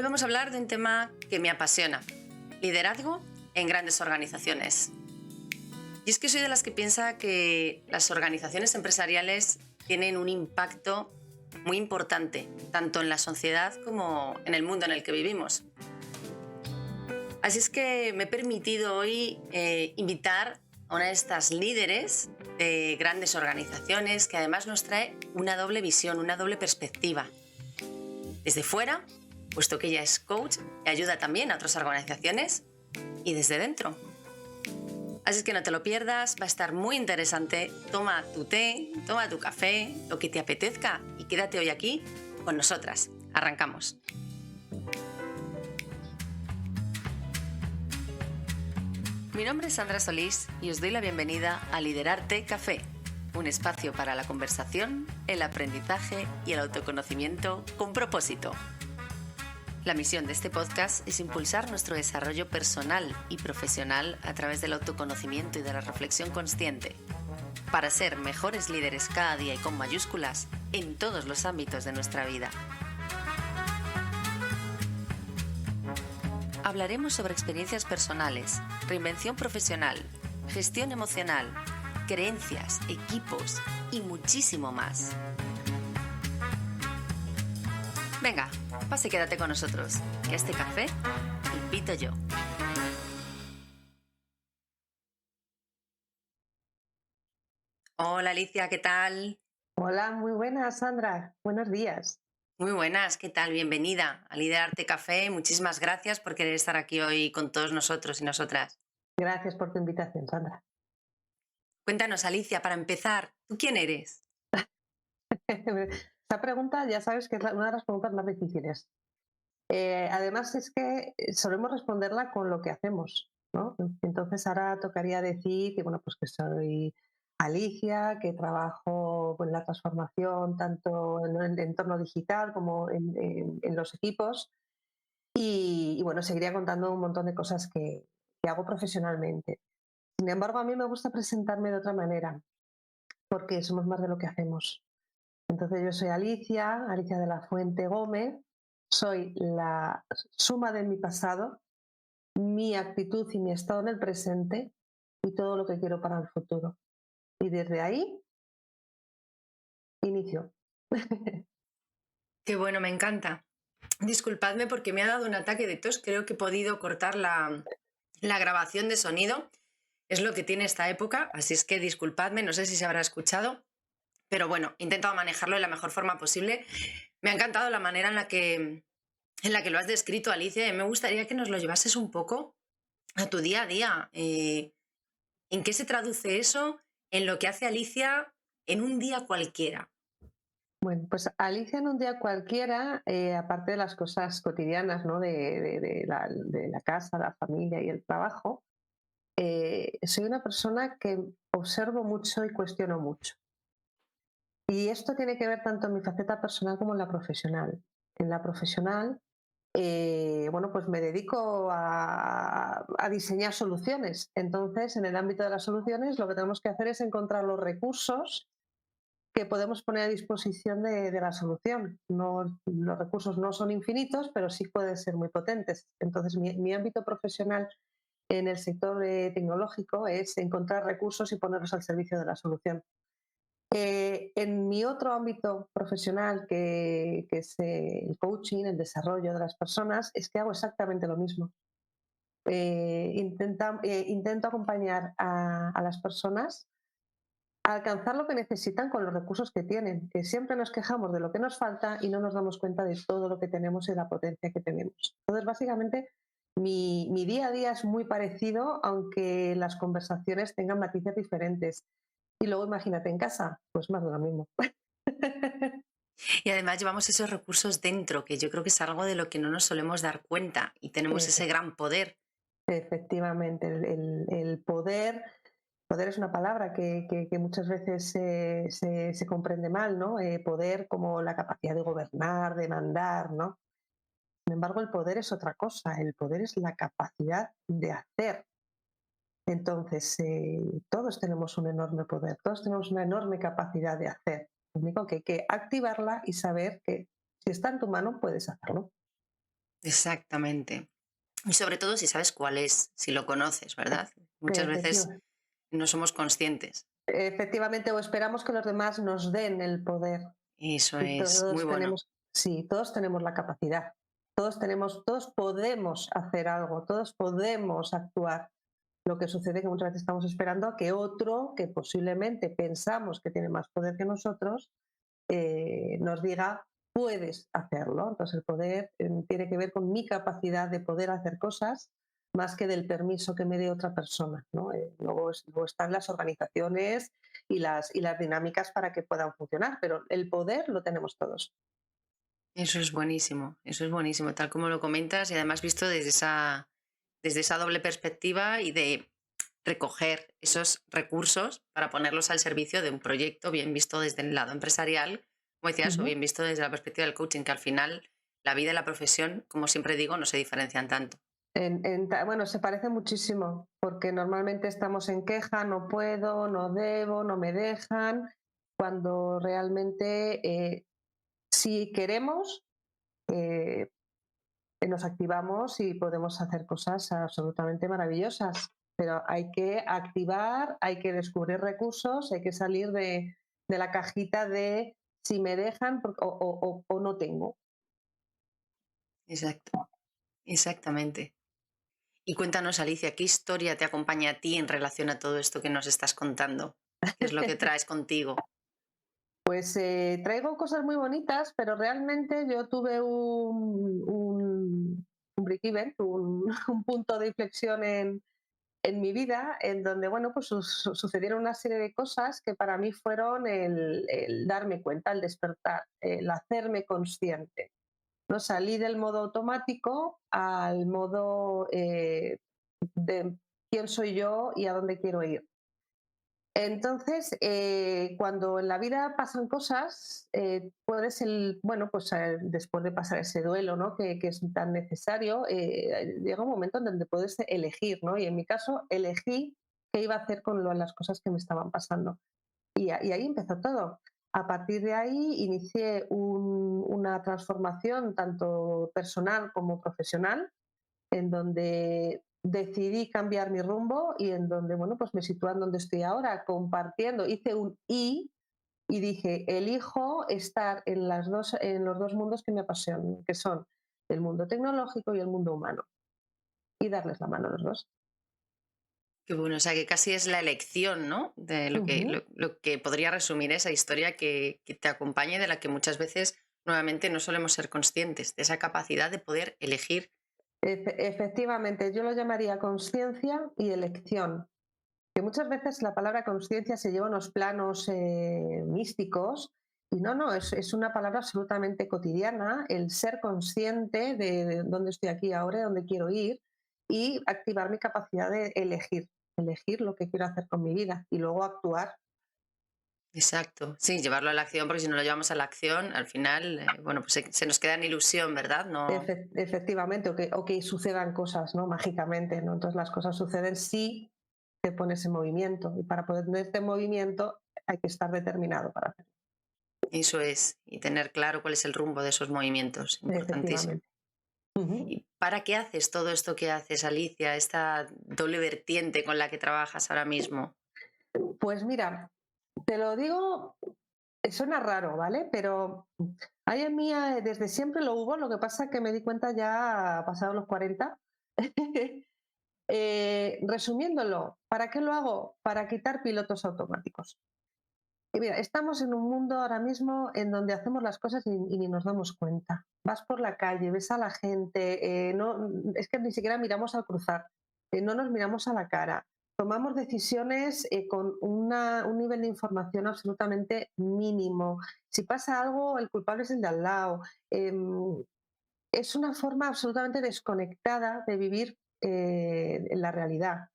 Hoy vamos a hablar de un tema que me apasiona, liderazgo en grandes organizaciones. Y es que soy de las que piensa que las organizaciones empresariales tienen un impacto muy importante, tanto en la sociedad como en el mundo en el que vivimos. Así es que me he permitido hoy invitar a una de estas líderes de grandes organizaciones que además nos trae una doble visión, una doble perspectiva. Desde fuera, puesto que ella es coach y ayuda también a otras organizaciones, y desde dentro. Así es que no te lo pierdas, va a estar muy interesante. Toma tu té, toma tu café, lo que te apetezca y quédate hoy aquí con nosotras. Arrancamos. Mi nombre es Sandra Solís y os doy la bienvenida a Liderarte Café, un espacio para la conversación, el aprendizaje y el autoconocimiento con propósito. La misión de este podcast es impulsar nuestro desarrollo personal y profesional a través del autoconocimiento y de la reflexión consciente, para ser mejores líderes cada día y con mayúsculas en todos los ámbitos de nuestra vida. Hablaremos sobre experiencias personales, reinvención profesional, gestión emocional, creencias, equipos y muchísimo más. Venga, pase y quédate con nosotros, que a este café invito yo. Hola Alicia, ¿qué tal? Hola, muy buenas, Sandra. Buenos días. Muy buenas, ¿qué tal? Bienvenida a Liderarte Café. Muchísimas gracias por querer estar aquí hoy con todos nosotros y nosotras. Gracias por tu invitación, Sandra. Cuéntanos, Alicia, para empezar, ¿tú quién eres? Esta pregunta ya sabes que es una de las preguntas más difíciles. Además es que solemos responderla con lo que hacemos, ¿no? Entonces ahora tocaría decir que, bueno, pues que soy Alicia, que trabajo en la transformación tanto en el entorno digital como en los equipos y, bueno, seguiría contando un montón de cosas que hago profesionalmente. Sin embargo, a mí me gusta presentarme de otra manera, porque somos más de lo que hacemos. Entonces yo soy Alicia, Alicia de la Fuente Gómez, soy la suma de mi pasado, mi actitud y mi estado en el presente y todo lo que quiero para el futuro. Y desde ahí inicio. Qué bueno, me encanta. Disculpadme porque me ha dado un ataque de tos. Creo que he podido cortar la grabación de sonido. Es lo que tiene esta época, así es que disculpadme, no sé si se habrá escuchado, pero bueno, he intentado manejarlo de la mejor forma posible. Me ha encantado la manera en la que lo has descrito, Alicia, y me gustaría que nos lo llevases un poco a tu día a día. ¿En qué se traduce eso en lo que hace Alicia en un día cualquiera? Bueno, pues Alicia en un día cualquiera, aparte de las cosas cotidianas, ¿no? de la casa, la familia y el trabajo, soy una persona que observo mucho y cuestiono mucho. Y esto tiene que ver tanto en mi faceta personal como en la profesional. En la profesional, bueno, pues me dedico a diseñar soluciones. Entonces, en el ámbito de las soluciones, lo que tenemos que hacer es encontrar los recursos que podemos poner a disposición de la solución. No, los recursos no son infinitos, pero sí pueden ser muy potentes. Entonces, mi ámbito profesional en el sector tecnológico es encontrar recursos y ponerlos al servicio de la solución. En mi otro ámbito profesional, que es el coaching, el desarrollo de las personas, es que hago exactamente lo mismo. Intento acompañar a las personas a alcanzar lo que necesitan con los recursos que tienen, que siempre nos quejamos de lo que nos falta y no nos damos cuenta de todo lo que tenemos y la potencia que tenemos. Entonces, básicamente, mi día a día es muy parecido, aunque las conversaciones tengan matices diferentes. Y luego imagínate en casa, pues más de lo mismo. Y además llevamos esos recursos dentro, que yo creo que es algo de lo que no nos solemos dar cuenta y tenemos ese gran poder. Efectivamente, el poder, poder es una palabra que muchas veces se comprende mal, ¿no? Poder como la capacidad de gobernar, de mandar, ¿no? Sin embargo, el poder es otra cosa, el poder es la capacidad de hacer. Entonces, todos tenemos un enorme poder, todos tenemos una enorme capacidad de hacer. Lo único que hay que activarla y saber que si está en tu mano puedes hacerlo. exactamente. Y sobre todo si sabes cuál es, si lo conoces, ¿verdad? Muchas veces Efectiva- no somos conscientes. Efectivamente, o esperamos que los demás nos den el poder. Eso Y es muy todos bueno. tenemos, sí, todos tenemos la capacidad. Todos podemos hacer algo, todos podemos actuar. Lo que sucede es que muchas veces estamos esperando a que otro, que posiblemente pensamos que tiene más poder que nosotros, nos diga, puedes hacerlo. Entonces el poder tiene que ver con mi capacidad de poder hacer cosas más que del permiso que me dé otra persona, ¿no? Luego están las organizaciones y las dinámicas para que puedan funcionar, pero el poder lo tenemos todos. Eso es buenísimo, tal como lo comentas y además visto desde esa doble perspectiva y de recoger esos recursos para ponerlos al servicio de un proyecto bien visto desde el lado empresarial, como decías, o Ujú. bien visto desde la perspectiva del coaching, que al final la vida y la profesión, como siempre digo, no se diferencian tanto. Bueno, se parece muchísimo, porque normalmente estamos en queja, no puedo, no debo, no me dejan, cuando realmente si queremos, eh, nos activamos y podemos hacer cosas absolutamente maravillosas. Pero hay que activar, hay que descubrir recursos, hay que salir de la cajita de si me dejan o no tengo. Exacto, exactamente. Y cuéntanos, Alicia, ¿qué historia te acompaña a ti en relación a todo esto que nos estás contando? ¿Qué es lo que traes contigo? Pues traigo cosas muy bonitas, pero realmente yo tuve un break-even, un punto de inflexión en mi vida, en donde bueno, pues sucedieron una serie de cosas que para mí fueron el darme cuenta, el despertar, el hacerme consciente. ¿No? Salí del modo automático al modo de quién soy yo y a dónde quiero ir. Entonces, cuando en la vida pasan cosas, puedes, bueno, pues después de pasar ese duelo, ¿no? Que es tan necesario, llega un momento en donde puedes elegir, ¿no? Y en mi caso, elegí qué iba a hacer con las cosas que me estaban pasando. Y ahí empezó todo. A partir de ahí inicié una transformación tanto personal como profesional en donde decidí cambiar mi rumbo y en donde, bueno, pues me sitúo en donde estoy ahora, compartiendo, hice un y dije, elijo estar en los dos mundos que me apasionan, que son el mundo tecnológico y el mundo humano, y darles la mano a los dos. Qué bueno, o sea que casi es la elección, ¿no? De Ujú. lo que podría resumir esa historia que te acompaña y de la que muchas veces nuevamente no solemos ser conscientes, de esa capacidad de poder elegir. Efectivamente, yo lo llamaría conciencia y elección, que muchas veces la palabra conciencia se lleva a unos planos místicos y no, es una palabra absolutamente cotidiana, el ser consciente de dónde estoy aquí ahora, de dónde quiero ir y activar mi capacidad de elegir lo que quiero hacer con mi vida y luego actuar. Exacto, sí, llevarlo a la acción, porque si no lo llevamos a la acción, al final, bueno, pues se nos queda en ilusión, ¿verdad? No, Efectivamente, o que sucedan cosas, ¿no? Mágicamente, ¿no? Entonces las cosas suceden si te pones en movimiento y para ponerte en movimiento hay que estar determinado para hacerlo. eso es, y tener claro cuál es el rumbo de esos movimientos, importantísimo. Efectivamente. Ujú. ¿Y para qué haces todo esto que haces, Alicia, esta doble vertiente con la que trabajas ahora mismo? Pues mira, te lo digo, suena raro, ¿vale? Pero hay en mí desde siempre lo hubo, lo que pasa es que me di cuenta ya pasados los 40. Resumiéndolo, ¿para qué lo hago? Para quitar pilotos automáticos. Y mira, estamos en un mundo ahora mismo en donde hacemos las cosas y ni nos damos cuenta. Vas por la calle, ves a la gente, no, es que ni siquiera miramos al cruzar, no nos miramos a la cara. Tomamos decisiones con un nivel de información absolutamente mínimo. Si pasa algo, el culpable es el de al lado. Es una forma absolutamente desconectada de vivir en la realidad.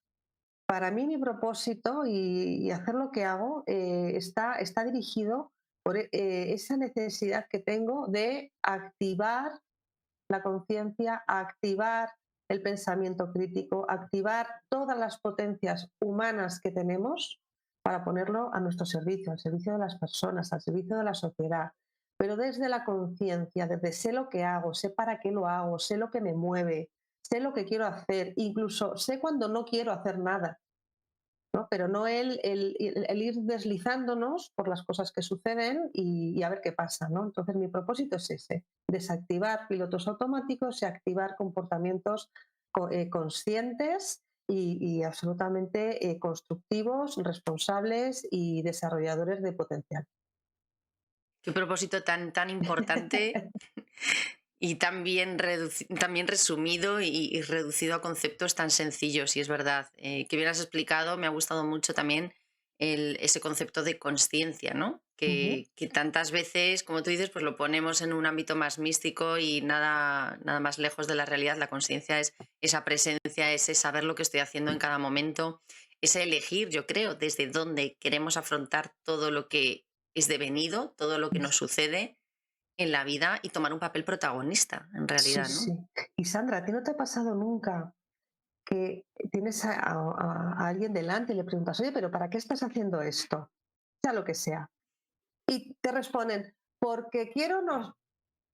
Para mí mi propósito y hacer lo que hago está dirigido por esa necesidad que tengo de activar la conciencia, activar el pensamiento crítico, activar todas las potencias humanas que tenemos para ponerlo a nuestro servicio, al servicio de las personas, al servicio de la sociedad. pero desde la conciencia, desde sé lo que hago, sé para qué lo hago, sé lo que me mueve, sé lo que quiero hacer, incluso sé cuando no quiero hacer nada, ¿no? Pero no el ir deslizándonos por las cosas que suceden y a ver qué pasa, ¿no? Entonces mi propósito es ese, desactivar pilotos automáticos y activar comportamientos conscientes y absolutamente constructivos, responsables y desarrolladores de potencial. Qué propósito tan importante y tan tan bien resumido y reducido a conceptos tan sencillos, y es verdad. Que bien has explicado, me ha gustado mucho también ese concepto de conciencia, ¿no? Ujú. Que tantas veces, como tú dices, pues lo ponemos en un ámbito más místico y nada más lejos de la realidad. La conciencia es esa presencia, ese saber lo que estoy haciendo en cada momento, ese elegir, yo creo, desde dónde queremos afrontar todo lo que es devenido, todo lo que nos sucede en la vida y tomar un papel protagonista, en Sí, realidad, ¿no? sí. Y Sandra, ¿a ti no te ha pasado nunca que tienes a alguien delante y le preguntas, oye, pero ¿para qué estás haciendo esto? Sea lo que sea. Y te responden, porque quiero, no,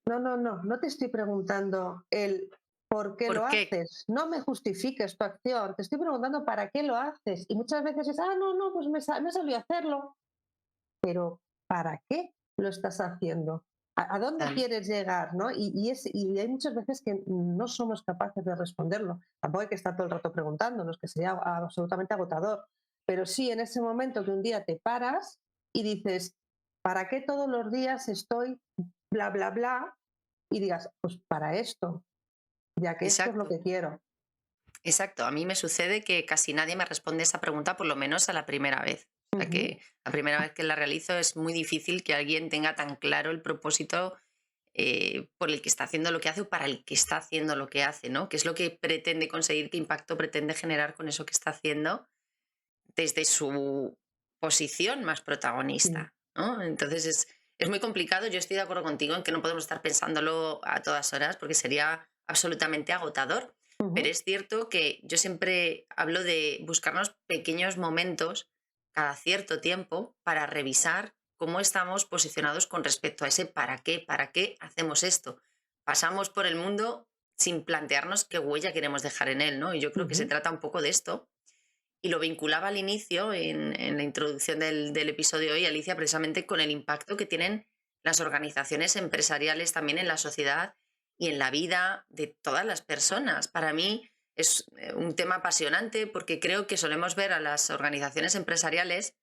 no, no, no, no te estoy preguntando el por qué lo ¿Por qué? haces, no me justifiques tu acción, te estoy preguntando para qué lo haces. Y muchas veces es, no, no, pues me salió a hacerlo, pero ¿para qué lo estás haciendo? ¿A dónde Tal. quieres llegar? ¿No? Y hay muchas veces que no somos capaces de responderlo. Tampoco hay que estar todo el rato preguntándonos, que sería absolutamente agotador. Pero sí, en ese momento que un día te paras y dices, ¿para qué todos los días estoy bla, bla, bla? Y digas, pues para esto, ya que esto es lo Exacto, que quiero. exacto. A mí me sucede que casi nadie me responde esa pregunta, por lo menos a la primera vez. O sea, Ujú. que la primera vez que la realizo es muy difícil que alguien tenga tan claro el propósito por el que está haciendo lo que hace o para el que está haciendo lo que hace, ¿no? ¿Qué es lo que pretende conseguir, qué impacto pretende generar con eso que está haciendo desde su posición más Sí. protagonista, ¿no? Entonces es muy complicado. Yo estoy de acuerdo contigo en que no podemos estar pensándolo a todas horas porque sería absolutamente agotador. Pero Ujú. es cierto que yo siempre hablo de buscarnos pequeños momentos cada cierto tiempo para revisar cómo estamos posicionados con respecto a ese para qué hacemos esto. Pasamos por el mundo sin plantearnos qué huella queremos dejar en él, ¿no? Y yo creo que se Ujú. trata un poco de esto, y lo vinculaba al inicio, en la introducción del episodio de hoy, Alicia, precisamente con el impacto que tienen las organizaciones empresariales también en la sociedad y en la vida de todas las personas. Para mí es un tema apasionante porque creo que solemos ver a las organizaciones empresariales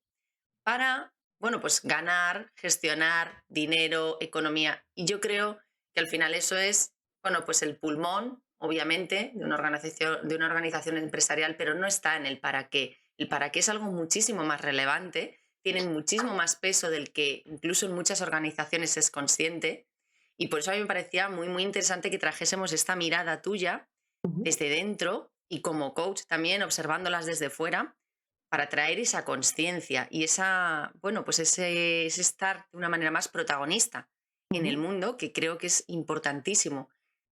para, bueno, pues ganar, gestionar dinero, economía. Y yo creo que al final eso es, bueno, pues el pulmón, obviamente, de una organización empresarial, pero no está en el para qué. El para qué es algo muchísimo más relevante, tienen muchísimo más peso del que incluso en muchas organizaciones es consciente. Y por eso a mí me parecía muy interesante que trajésemos esta mirada tuya Ujú. desde dentro y como coach también, observándolas desde fuera, para traer esa conciencia y bueno, pues ese estar de una manera más protagonista en el Ujú. mundo, que creo que es importantísimo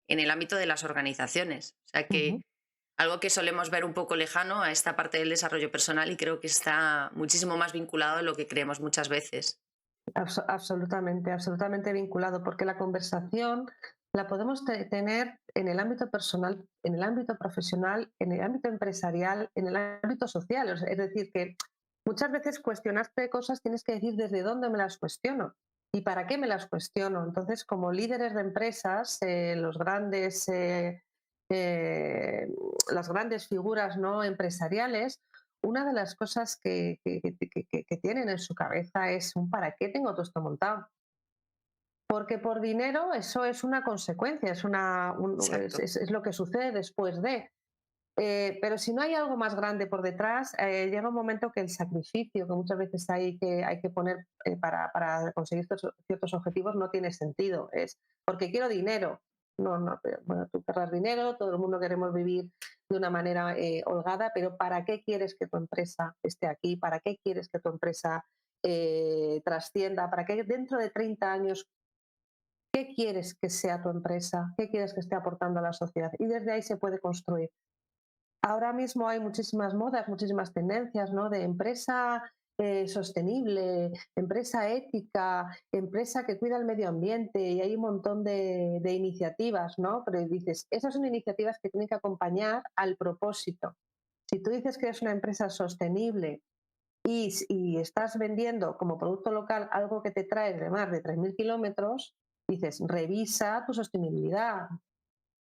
en el ámbito de las organizaciones. O sea Ujú. que algo que solemos ver un poco lejano a esta parte del desarrollo personal, y creo que está muchísimo más vinculado a lo que creemos muchas veces. Absolutamente, absolutamente vinculado, porque la conversación la podemos tener en el ámbito personal, en el ámbito profesional, en el ámbito empresarial, en el ámbito social. O sea, es decir, que muchas veces cuestionarte cosas tienes que decir desde dónde me las cuestiono y para qué me las cuestiono. Entonces, como líderes de empresas, eh, las grandes figuras no empresariales, una de las cosas que tienen en su cabeza es un para qué tengo todo esto montado. Porque por dinero eso es una consecuencia, Exacto. es lo que sucede después de. Pero si no hay algo más grande por detrás, llega un momento que el sacrificio que muchas veces hay que poner para conseguir ciertos objetivos no tiene sentido. Es porque quiero dinero. No, no, pero, bueno, tú querrás dinero, todo el mundo queremos vivir de una manera holgada, pero ¿para qué quieres que tu empresa esté aquí? ¿Para qué quieres que tu empresa trascienda? ¿Para qué dentro de 30 años, qué quieres que sea tu empresa? ¿Qué quieres que esté aportando a la sociedad? Y desde ahí se puede construir. Ahora mismo hay muchísimas modas, muchísimas tendencias, ¿no? De empresa, sostenible, empresa ética, empresa que cuida el medio ambiente y hay un montón de iniciativas, ¿no? Pero dices, esas son iniciativas que tienen que acompañar al propósito. Si tú dices que eres una empresa sostenible y estás vendiendo como producto local algo que te trae de más de 3.000 kilómetros, dices, revisa tu sostenibilidad.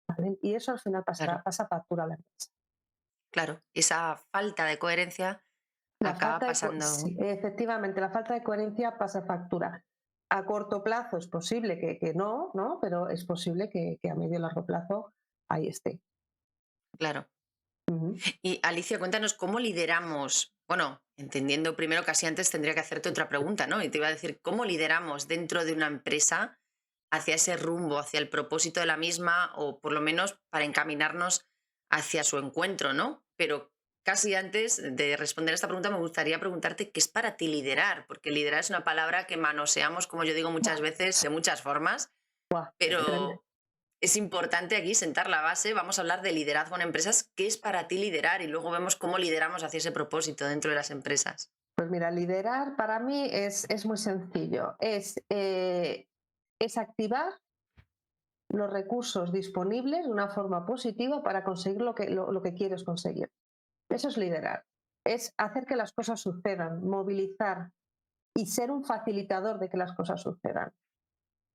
¿Vale? Y eso al final Claro, pasa factura a la empresa. claro. Esa falta de coherencia La acaba falta de pasando. sí, efectivamente, la falta de coherencia pasa factura. A corto plazo es posible que no, ¿no? Pero es posible que a medio y largo plazo ahí esté. Claro. Ujú. Y Alicia, cuéntanos cómo lideramos. Bueno, entendiendo primero, casi antes tendría que hacerte otra pregunta, ¿no? Y te iba a decir, ¿cómo lideramos dentro de una empresa hacia ese rumbo, hacia el propósito de la misma, o por lo menos para encaminarnos hacia su encuentro, ¿no? Pero casi antes de responder esta pregunta me gustaría preguntarte qué es para ti liderar, porque liderar es una palabra que manoseamos, como yo digo muchas Buah, veces, de muchas formas, buah, pero es importante aquí sentar la base. Vamos a hablar de liderazgo en empresas. ¿Qué es para ti liderar? Y luego vemos cómo lideramos hacia ese propósito dentro de las empresas. pues mira, liderar para mí es muy sencillo. Es activar los recursos disponibles de una forma positiva para conseguir lo que quieres conseguir. Eso es liderar. Es hacer que las cosas sucedan, movilizar y ser un facilitador de que las cosas sucedan.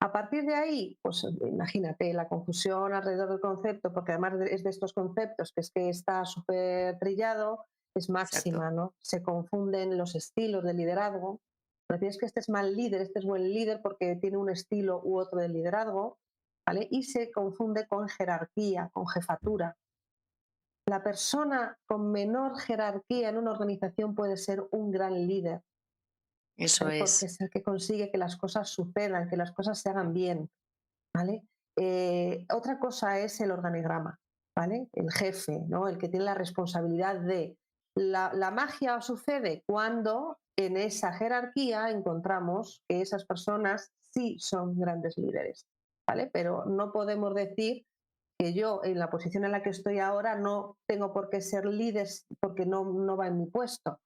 A partir de ahí, pues imagínate la confusión alrededor del concepto, porque además es de estos conceptos que es que está súper trillado, es Exacto. máxima, ¿no? Se confunden los estilos de liderazgo. Pero es que este es mal líder, este es buen líder porque tiene un estilo u otro de liderazgo, ¿vale? Y se confunde con jerarquía, con jefatura. La persona con menor jerarquía en una organización puede ser un gran líder, Eso ¿vale? Porque es. es el que consigue que las cosas sucedan, que las cosas se hagan bien, ¿vale? Otra cosa es el organigrama, ¿vale? El jefe, ¿no? El que tiene la responsabilidad de... La magia sucede cuando en esa jerarquía encontramos que esas personas sí son grandes líderes, ¿vale? Pero no podemos decir que yo en la posición en la que estoy ahora no tengo por qué ser líder porque no va en mi puesto.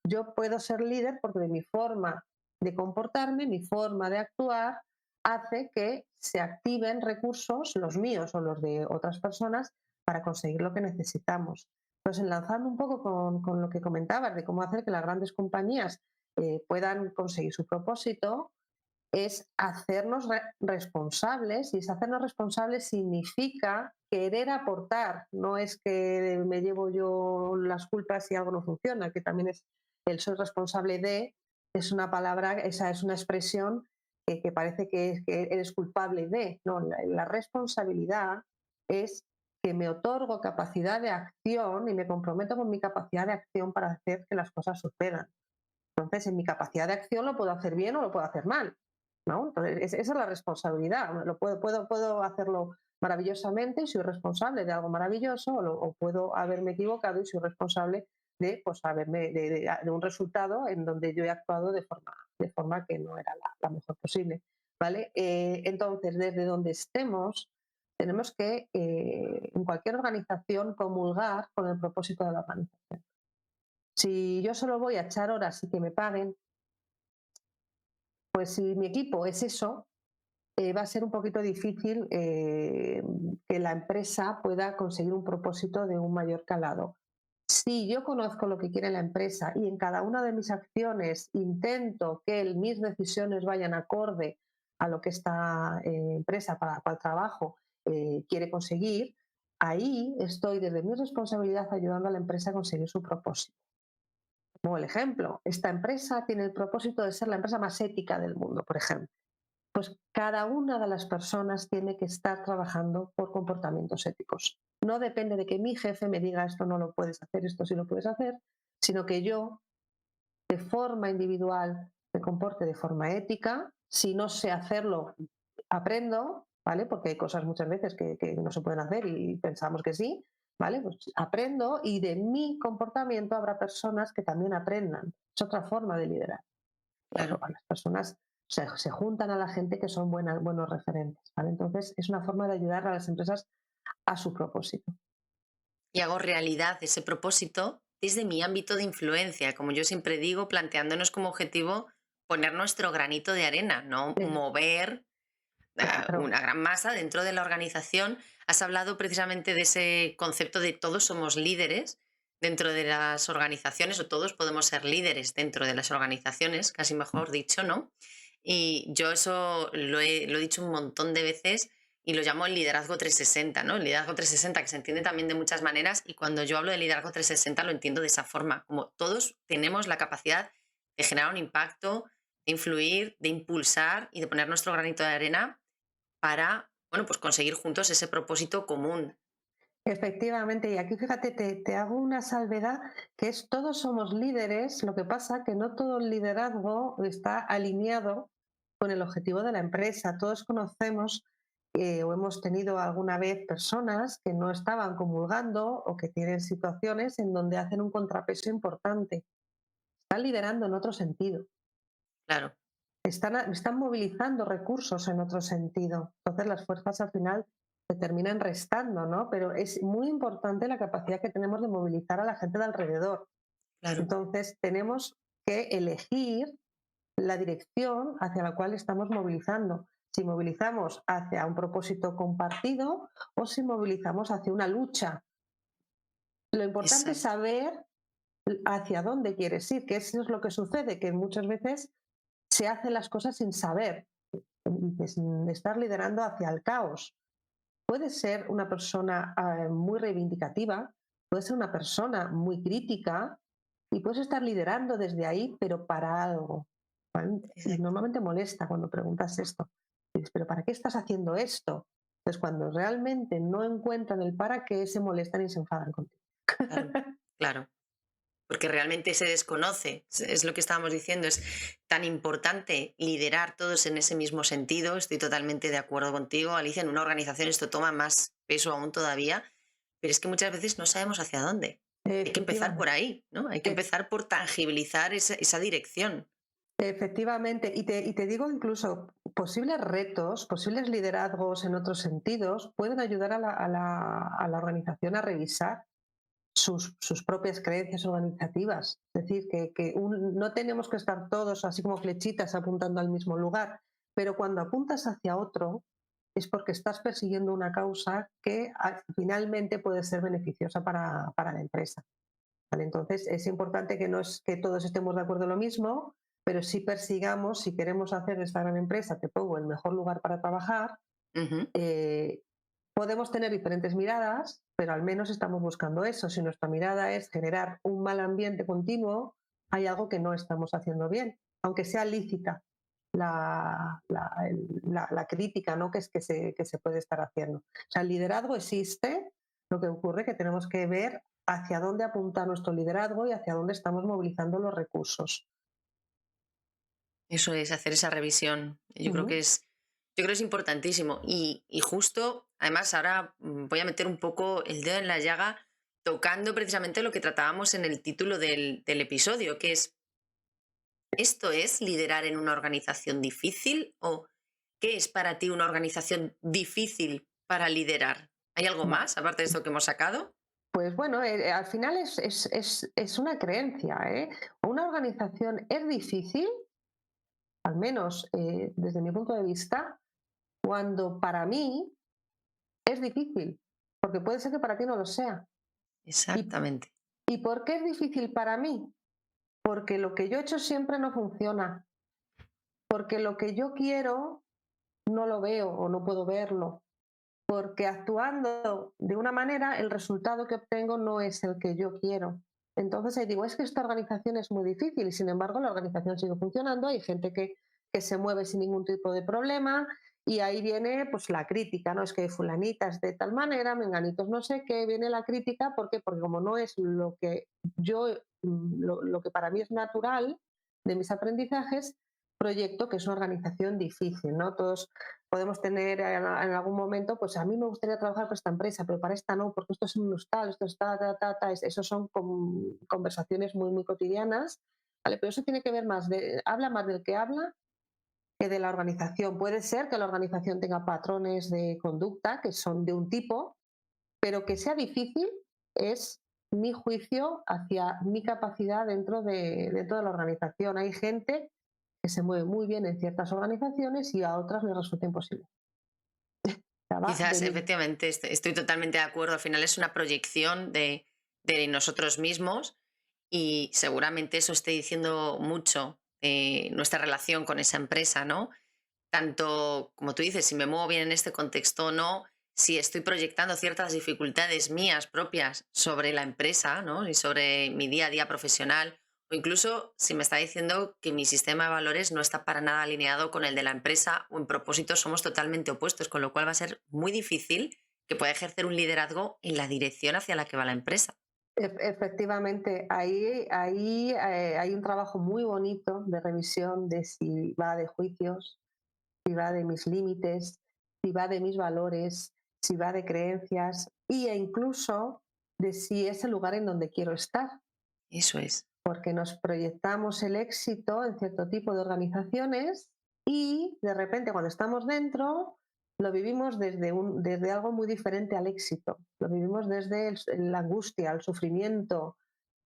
Yo puedo ser líder porque de mi forma de comportarme, mi forma de actuar, hace que se activen recursos, los míos o los de otras personas, para conseguir lo que necesitamos. Entonces, enlazando un poco con lo que comentabas de cómo hacer que las grandes compañías puedan conseguir su propósito, es hacernos responsables, y ese hacernos responsables significa querer aportar, no es que me llevo yo las culpas si algo no funciona, que también es el soy responsable de, es una palabra, esa es una expresión que parece que eres culpable de, no, la responsabilidad es que me otorgo capacidad de acción y me comprometo con mi capacidad de acción para hacer que las cosas sucedan. Entonces, en mi capacidad de acción lo puedo hacer bien o lo puedo hacer mal, ¿no? Entonces, esa es la responsabilidad. Puedo hacerlo maravillosamente y soy responsable de algo maravilloso, o puedo haberme equivocado y soy responsable de, pues, de un resultado en donde yo he actuado de forma que no era la mejor posible, ¿vale? Entonces, desde donde estemos, tenemos que, en cualquier organización, comulgar con el propósito de la organización. Si yo solo voy a echar horas y que me paguen, pues si mi equipo es eso, va a ser un poquito difícil que la empresa pueda conseguir un propósito de un mayor calado. Si yo conozco lo que quiere la empresa y en cada una de mis acciones intento que mis decisiones vayan acorde a lo que esta empresa para el trabajo quiere conseguir, ahí estoy desde mi responsabilidad ayudando a la empresa a conseguir su propósito. Como el ejemplo, esta empresa tiene el propósito de ser la empresa más ética del mundo, por ejemplo. Pues cada una de las personas tiene que estar trabajando por comportamientos éticos. No depende de que mi jefe me diga esto no lo puedes hacer, esto sí lo puedes hacer, sino que yo, de forma individual, me comporte de forma ética. Si no sé hacerlo, aprendo, ¿vale? Porque hay cosas muchas veces que no se pueden hacer y pensamos que sí, ¿vale? Pues aprendo y de mi comportamiento habrá personas que también aprendan. Es otra forma de liderar. Claro. Las personas se juntan a la gente que son buenos referentes, ¿vale? Entonces, es una forma de ayudar a las empresas a su propósito. Y hago realidad ese propósito desde mi ámbito de influencia, como yo siempre digo, planteándonos como objetivo poner nuestro granito de arena, no Eh, mover claro, una gran masa dentro de la organización. Has hablado precisamente de ese concepto de todos somos líderes dentro de las organizaciones, o todos podemos ser líderes dentro de las organizaciones, casi mejor dicho, ¿no? Y yo eso lo he dicho un montón de veces y lo llamo el liderazgo 360, ¿no? El liderazgo 360 que se entiende también de muchas maneras, y cuando yo hablo de liderazgo 360 lo entiendo de esa forma, como todos tenemos la capacidad de generar un impacto, de influir, de impulsar y de poner nuestro granito de arena para, bueno, pues conseguir juntos ese propósito común. efectivamente. Y aquí fíjate, te hago una salvedad que es todos somos líderes, lo que pasa que no todo el liderazgo está alineado con el objetivo de la empresa. Todos conocemos o hemos tenido alguna vez personas que no estaban comulgando o que tienen situaciones en donde hacen un contrapeso importante. Están liderando en otro sentido. Claro, Están movilizando recursos en otro sentido. Entonces las fuerzas al final se terminan restando, ¿no? Pero es muy importante la capacidad que tenemos de movilizar a la gente de alrededor. claro. Entonces tenemos que elegir la dirección hacia la cual estamos movilizando. Si movilizamos hacia un propósito compartido o si movilizamos hacia una lucha. Lo importante es Exacto. saber hacia dónde quieres ir, que eso es lo que sucede, que muchas veces se hacen las cosas sin saber, sin estar liderando hacia el caos. Puede ser una persona muy reivindicativa, puede ser una persona muy crítica y puedes estar liderando desde ahí, pero para algo. ¿Vale? Y Exacto. normalmente molesta cuando preguntas esto. Dices, ¿pero para qué estás haciendo esto? Entonces, cuando realmente no encuentran el para qué, se molestan y se enfadan contigo. Claro, claro. Porque realmente se desconoce, es lo que estábamos diciendo, es tan importante liderar todos en ese mismo sentido. Estoy totalmente de acuerdo contigo, Alicia. En una organización esto toma más peso aún todavía, pero es que muchas veces no sabemos hacia dónde. Hay que empezar por Efectivamente. ahí, ¿no? Hay que empezar por tangibilizar esa dirección. Efectivamente, y te digo incluso posibles retos, posibles liderazgos en otros sentidos pueden ayudar a la organización a revisar sus propias creencias organizativas. Es decir, que no tenemos que estar todos así como flechitas apuntando al mismo lugar, pero cuando apuntas hacia otro es porque estás persiguiendo una causa que finalmente puede ser beneficiosa para la empresa. ¿Vale? Entonces, es importante que no es que todos estemos de acuerdo en lo mismo, pero sí persigamos, si queremos hacer de esta gran empresa, te pongo el mejor lugar para trabajar, Ujú. eh, podemos tener diferentes miradas, pero al menos estamos buscando eso. Si nuestra mirada es generar un mal ambiente continuo, hay algo que no estamos haciendo bien, aunque sea lícita la crítica, ¿no? que se puede estar haciendo. O sea, el liderazgo existe, lo que ocurre es que tenemos que ver hacia dónde apunta nuestro liderazgo y hacia dónde estamos movilizando los recursos. Eso es, hacer esa revisión. Ujú. Yo creo que es importantísimo. Y justo, además, ahora voy a meter un poco el dedo en la llaga tocando precisamente lo que tratábamos en el título del episodio, que es, ¿esto es liderar en una organización difícil? ¿O qué es para ti una organización difícil para liderar? ¿Hay algo Va. más, aparte de esto que hemos sacado? Pues bueno, al final es una creencia, ¿eh? Una organización es difícil, al menos desde mi punto de vista, cuando para mí es difícil, porque puede ser que para ti no lo sea. ¿Y, Exactamente. y por qué es difícil para mí? Porque lo que yo he hecho siempre no funciona, porque lo que yo quiero no lo veo o no puedo verlo, porque actuando de una manera el resultado que obtengo no es el que yo quiero. Entonces ahí digo, es que esta organización es muy difícil y sin embargo la organización sigue funcionando, hay gente que se mueve sin ningún tipo de problema y ahí viene pues la crítica, ¿no? Es que fulanita es de tal manera, menganitos no sé qué, viene la crítica, ¿por qué? Porque como no es lo que yo, lo que para mí es natural de mis aprendizajes, proyecto que es una organización difícil, ¿no? Todos podemos tener en algún momento, pues a mí me gustaría trabajar para esta empresa, pero para esta no, porque esto es un hostal, esto está, eso son conversaciones muy, muy cotidianas, ¿vale? Pero eso tiene que ver más, habla más del que habla que de la organización. Puede ser que la organización tenga patrones de conducta que son de un tipo, pero que sea difícil es mi juicio hacia mi capacidad dentro de la organización. Hay gente que se mueve muy bien en ciertas organizaciones y a otras les resulta imposible. O sea, va Quizás, de mí. efectivamente, estoy totalmente de acuerdo. Al final es una proyección de nosotros mismos y seguramente eso esté diciendo mucho de nuestra relación con esa empresa, ¿no? Tanto, como tú dices, si me muevo bien en este contexto o no, si estoy proyectando ciertas dificultades mías propias sobre la empresa, ¿no? Y sobre mi día a día profesional, o incluso si me está diciendo que mi sistema de valores no está para nada alineado con el de la empresa o en propósito somos totalmente opuestos, con lo cual va a ser muy difícil que pueda ejercer un liderazgo en la dirección hacia la que va la empresa. Efectivamente, ahí hay un trabajo muy bonito de revisión de si va de juicios, si va de mis límites, si va de mis valores, si va de creencias e incluso de si es el lugar en donde quiero estar, Eso es. porque nos proyectamos el éxito en cierto tipo de organizaciones y de repente cuando estamos dentro lo vivimos desde algo muy diferente al éxito, lo vivimos desde la angustia, el sufrimiento,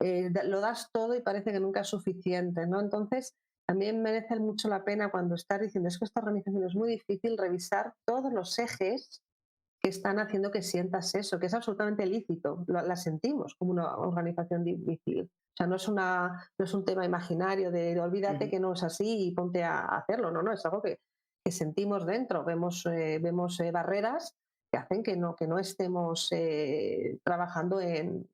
lo das todo y parece que nunca es suficiente, ¿no? Entonces, también merece mucho la pena cuando estás diciendo es que esta organización es muy difícil revisar todos los ejes que están haciendo que sientas eso, que es absolutamente lícito, la sentimos como una organización difícil. O sea, no es un tema imaginario de olvídate Ujú. que no es así y ponte a hacerlo, no, no, es algo que sentimos dentro, vemos barreras que hacen que no estemos trabajando de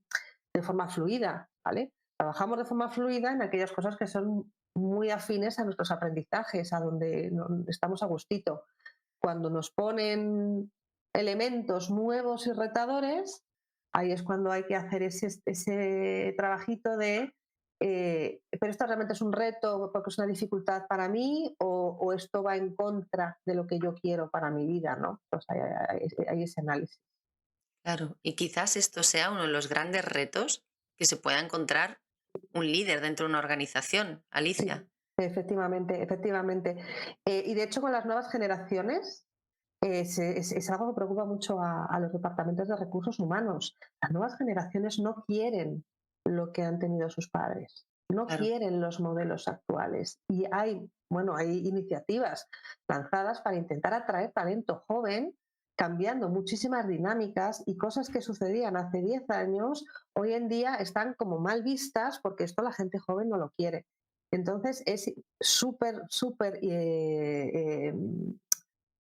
forma fluida, ¿vale? Trabajamos de forma fluida en aquellas cosas que son muy afines a nuestros aprendizajes, a donde estamos a gustito. Cuando nos ponen elementos nuevos y retadores, ahí es cuando hay que hacer ese trabajito de, pero esto realmente es un reto porque es una dificultad para mí o esto va en contra de lo que yo quiero para mi vida, ¿no? Pues hay ese análisis. Claro, y quizás esto sea uno de los grandes retos que se pueda encontrar un líder dentro de una organización, Sí, Alicia. efectivamente, efectivamente. Y de hecho con las nuevas generaciones es algo que preocupa mucho a los departamentos de recursos humanos. Las nuevas generaciones no quieren lo que han tenido sus padres, no Claro. quieren los modelos actuales. Y hay iniciativas lanzadas para intentar atraer talento joven, cambiando muchísimas dinámicas y cosas que sucedían hace 10 años, hoy en día están como mal vistas porque esto la gente joven no lo quiere. Entonces es súper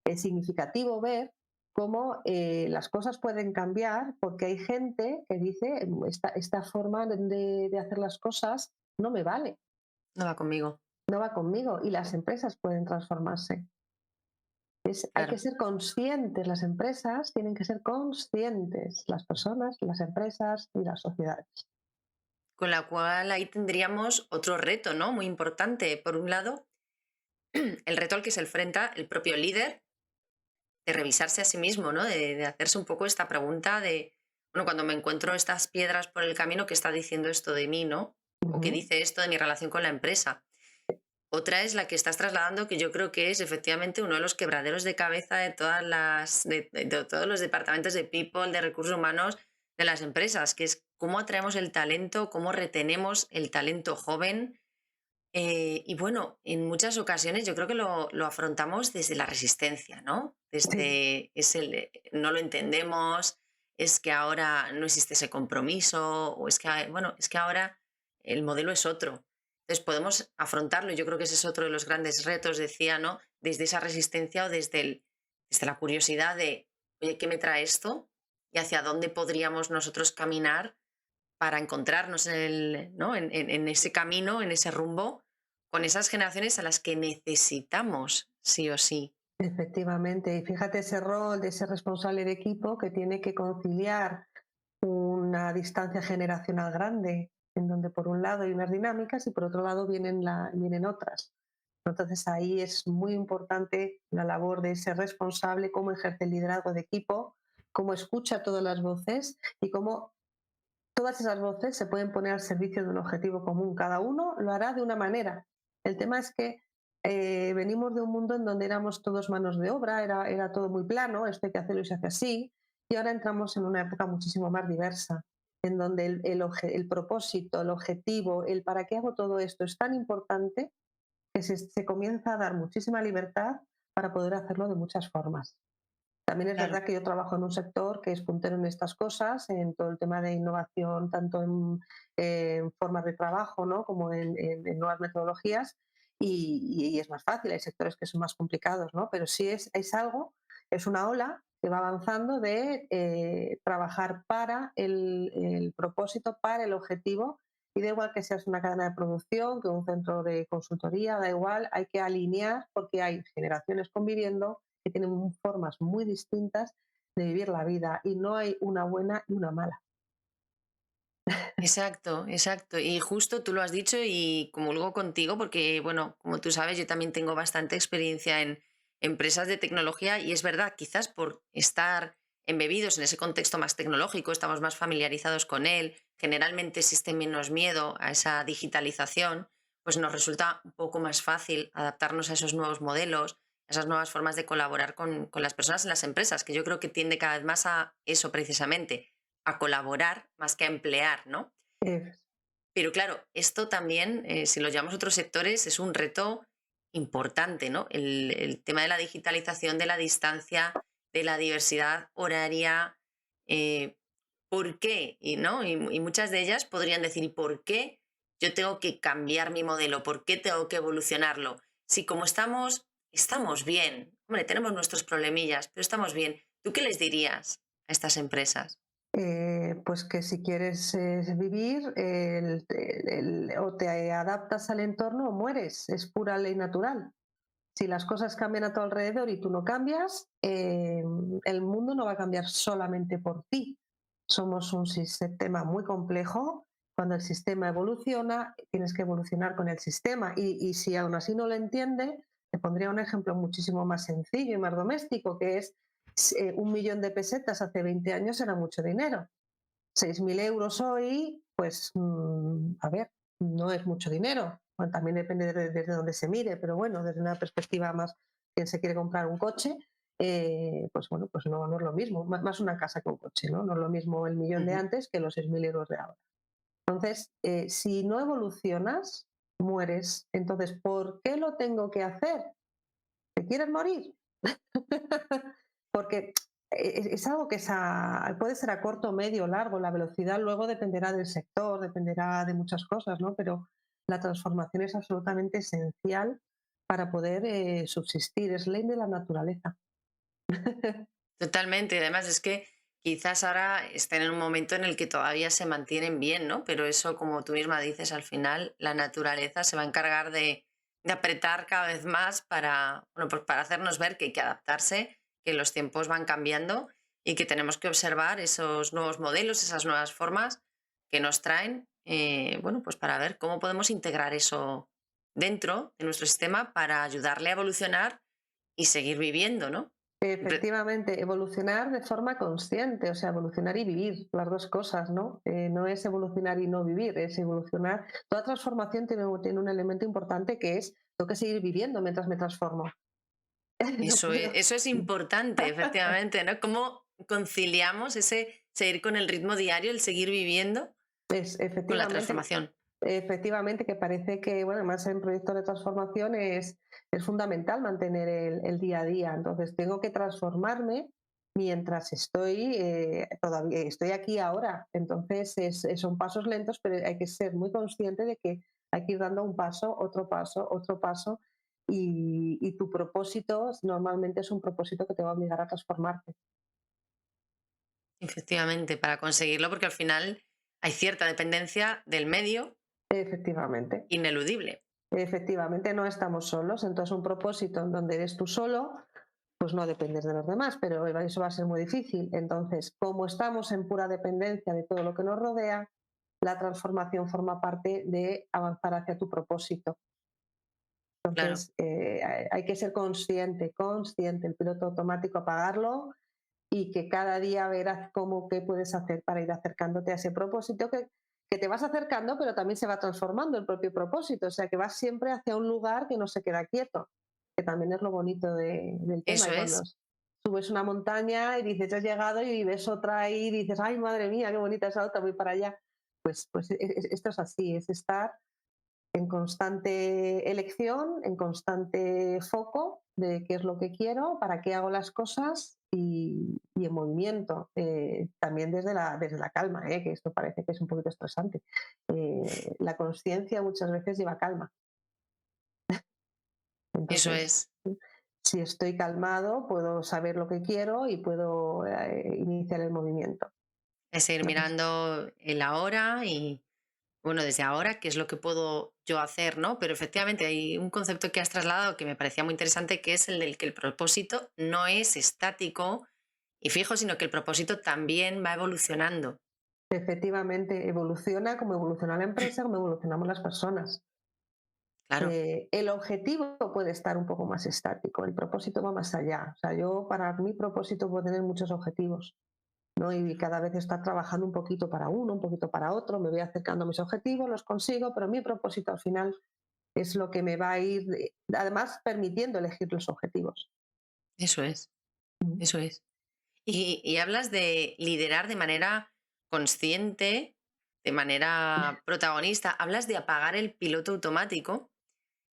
es significativo ver cómo las cosas pueden cambiar porque hay gente que dice esta forma de hacer las cosas no me vale, No va conmigo. no va conmigo y las empresas pueden transformarse. Hay que Claro. ser conscientes, las empresas tienen que ser conscientes, las personas, las empresas y las sociedades. Con la cual ahí tendríamos otro reto, ¿no? Muy importante. Por un lado, el reto al que se enfrenta el propio líder de revisarse a sí mismo, ¿no? De hacerse un poco esta pregunta de, bueno, cuando me encuentro estas piedras por el camino, ¿qué está diciendo esto de mí, ¿no? O qué Ujú. dice esto de mi relación con la empresa. Otra es la que estás trasladando, que yo creo que es efectivamente uno de los quebraderos de cabeza de de todos los departamentos de people, de recursos humanos de las empresas, que es cómo atraemos el talento, cómo retenemos el talento joven. Y bueno, en muchas ocasiones yo creo que lo afrontamos desde la resistencia, ¿no? Sí, Desde no lo entendemos, es que ahora no existe ese compromiso, o es que, bueno, es que ahora el modelo es otro. Entonces podemos afrontarlo, y yo creo que ese es otro de los grandes retos, decía, ¿no? Desde esa resistencia o desde la curiosidad de, oye, ¿qué me trae esto? Y hacia dónde podríamos nosotros caminar para encontrarnos ¿no? En ese camino, en ese rumbo, con esas generaciones a las que necesitamos, sí o sí. efectivamente. Y fíjate ese rol de ese responsable de equipo que tiene que conciliar una distancia generacional grande, en donde por un lado hay unas dinámicas y por otro lado vienen otras. Entonces ahí es muy importante la labor de ese responsable, cómo ejerce el liderazgo de equipo, cómo escucha todas las voces y cómo todas esas voces se pueden poner al servicio de un objetivo común. Cada uno lo hará de una manera. El tema es que venimos de un mundo en donde éramos todos manos de obra, era todo muy plano, esto hay que hacerlo y se hace así, y ahora entramos en una época muchísimo más diversa en donde el propósito, el objetivo, el para qué hago todo esto es tan importante que se comienza a dar muchísima libertad para poder hacerlo de muchas formas. También es Claro. verdad que yo trabajo en un sector que es puntero en estas cosas, en todo el tema de innovación, tanto en formas de trabajo, ¿no? Como en nuevas metodologías, y es más fácil. Hay sectores que son más complicados, ¿no? Pero sí es algo, es una ola que va avanzando de trabajar para el propósito, para el objetivo, y da igual que seas una cadena de producción, que un centro de consultoría, da igual, hay que alinear porque hay generaciones conviviendo que tienen formas muy distintas de vivir la vida y no hay una buena y una mala. Exacto, exacto. Y justo tú lo has dicho y comulgo contigo porque, bueno, como tú sabes, yo también tengo bastante experiencia en empresas de tecnología y es verdad, quizás por estar embebidos en ese contexto más tecnológico, estamos más familiarizados con él, generalmente existe menos miedo a esa digitalización, pues nos resulta un poco más fácil adaptarnos a esos nuevos modelos, a esas nuevas formas de colaborar con las personas en las empresas, que yo creo que tiende cada vez más a eso precisamente, a colaborar más que a emplear, ¿no? Eh, Pero claro, esto también, si lo llevamos a otros sectores, es un reto importante, ¿no? El tema de la digitalización, de la distancia, de la diversidad horaria. eh, ¿Por qué? Y muchas de ellas podrían decir, ¿y por qué yo tengo que cambiar mi modelo? ¿Por qué tengo que evolucionarlo? Si como estamos, estamos bien. Hombre, tenemos nuestros problemillas, pero estamos bien. ¿Tú qué les dirías a estas empresas? pues que si quieres vivir o te adaptas al entorno o mueres, es pura ley natural. Si las cosas cambian a tu alrededor y tú no cambias, el mundo no va a cambiar solamente por ti. Somos un sistema muy complejo. Cuando el sistema evoluciona, tienes que evolucionar con el sistema. Y si aún así no lo entiende, te pondría un ejemplo muchísimo más sencillo y más doméstico, que es 1 millón de pesetas hace 20 años era mucho dinero. 6.000 euros hoy, pues, a ver, no es mucho dinero. Bueno, también depende desde donde se mire, pero bueno, desde una perspectiva más, quien se quiere comprar un coche, pues bueno, pues no es lo mismo, más una casa que un coche, ¿no? No es lo mismo el millón de Ujú. antes que los 6.000 euros de ahora. Entonces, si no evolucionas, mueres. Entonces, ¿por qué lo tengo que hacer? ¿Te quieres morir? Porque es algo que puede ser a corto, medio, largo. La velocidad luego dependerá del sector, dependerá de muchas cosas, ¿no? Pero la transformación es absolutamente esencial para poder subsistir. Es ley de la naturaleza. Totalmente. Y además es que quizás ahora estén en un momento en el que todavía se mantienen bien, ¿no? Pero eso, como tú misma dices, al final la naturaleza se va a encargar de apretar cada vez más para, bueno, pues para hacernos ver que hay que adaptarse, que los tiempos van cambiando y que tenemos que observar esos nuevos modelos, esas nuevas formas que nos traen, bueno, pues para ver cómo podemos integrar eso dentro de nuestro sistema para ayudarle a evolucionar y seguir viviendo, ¿no? Efectivamente, evolucionar de forma consciente, o sea, evolucionar y vivir, las dos cosas, ¿no? No es evolucionar y no vivir, es evolucionar. Toda transformación tiene un elemento importante que es, tengo que seguir viviendo mientras me transformo. No puedo. Eso es importante, efectivamente, ¿no? ¿Cómo conciliamos ese seguir con el ritmo diario, el seguir viviendo Es, con la efectivamente, transformación? efectivamente, que parece que, bueno, además en proyectos de transformación es fundamental mantener el día a día. Entonces, tengo que transformarme mientras todavía estoy aquí ahora. Entonces, son pasos lentos, pero hay que ser muy consciente de que hay que ir dando un paso, otro paso. Y tu propósito normalmente es un propósito que te va a obligar a transformarte. Efectivamente, para conseguirlo, porque al final hay cierta dependencia del medio Efectivamente. ineludible. Efectivamente, no estamos solos. Entonces, un propósito en donde eres tú solo, pues no dependes de los demás, pero eso va a ser muy difícil. Entonces, como estamos en pura dependencia de todo lo que nos rodea, la transformación forma parte de avanzar hacia tu propósito. Claro, Entonces, hay que ser consciente, el piloto automático apagarlo y que cada día verás qué puedes hacer para ir acercándote a ese propósito que te vas acercando, pero también se va transformando el propio propósito, o sea que vas siempre hacia un lugar que no se queda quieto, que también es lo bonito del tema. eso Y es. subes una montaña y dices, has llegado y ves otra ahí y dices, ay, madre mía, qué bonita esa otra, voy para allá. Pues esto es así, es estar en constante elección, en constante foco de qué es lo que quiero, para qué hago las cosas y en movimiento, también desde la calma, que esto parece que es un poquito estresante. La conciencia muchas veces lleva calma. Eso Entonces, es. si estoy calmado, puedo saber lo que quiero y puedo iniciar el movimiento. Es ir Entonces, mirando el ahora y, bueno, desde ahora, qué es lo que puedo yo hacer, ¿no? Pero efectivamente hay un concepto que has trasladado que me parecía muy interesante, que es el del que el propósito no es estático y fijo, sino que el propósito también va evolucionando. efectivamente, evoluciona como evoluciona la empresa, como evolucionamos las personas. Claro, El objetivo puede estar un poco más estático, el propósito va más allá. O sea, yo para mi propósito puedo tener muchos objetivos, ¿no? Y cada vez estar trabajando un poquito para uno, un poquito para otro, me voy acercando a mis objetivos, los consigo, pero mi propósito al final es lo que me va a ir, además, permitiendo elegir los objetivos. eso es, Mm. eso es. Y hablas de liderar de manera consciente, de manera protagonista, hablas de apagar el piloto automático.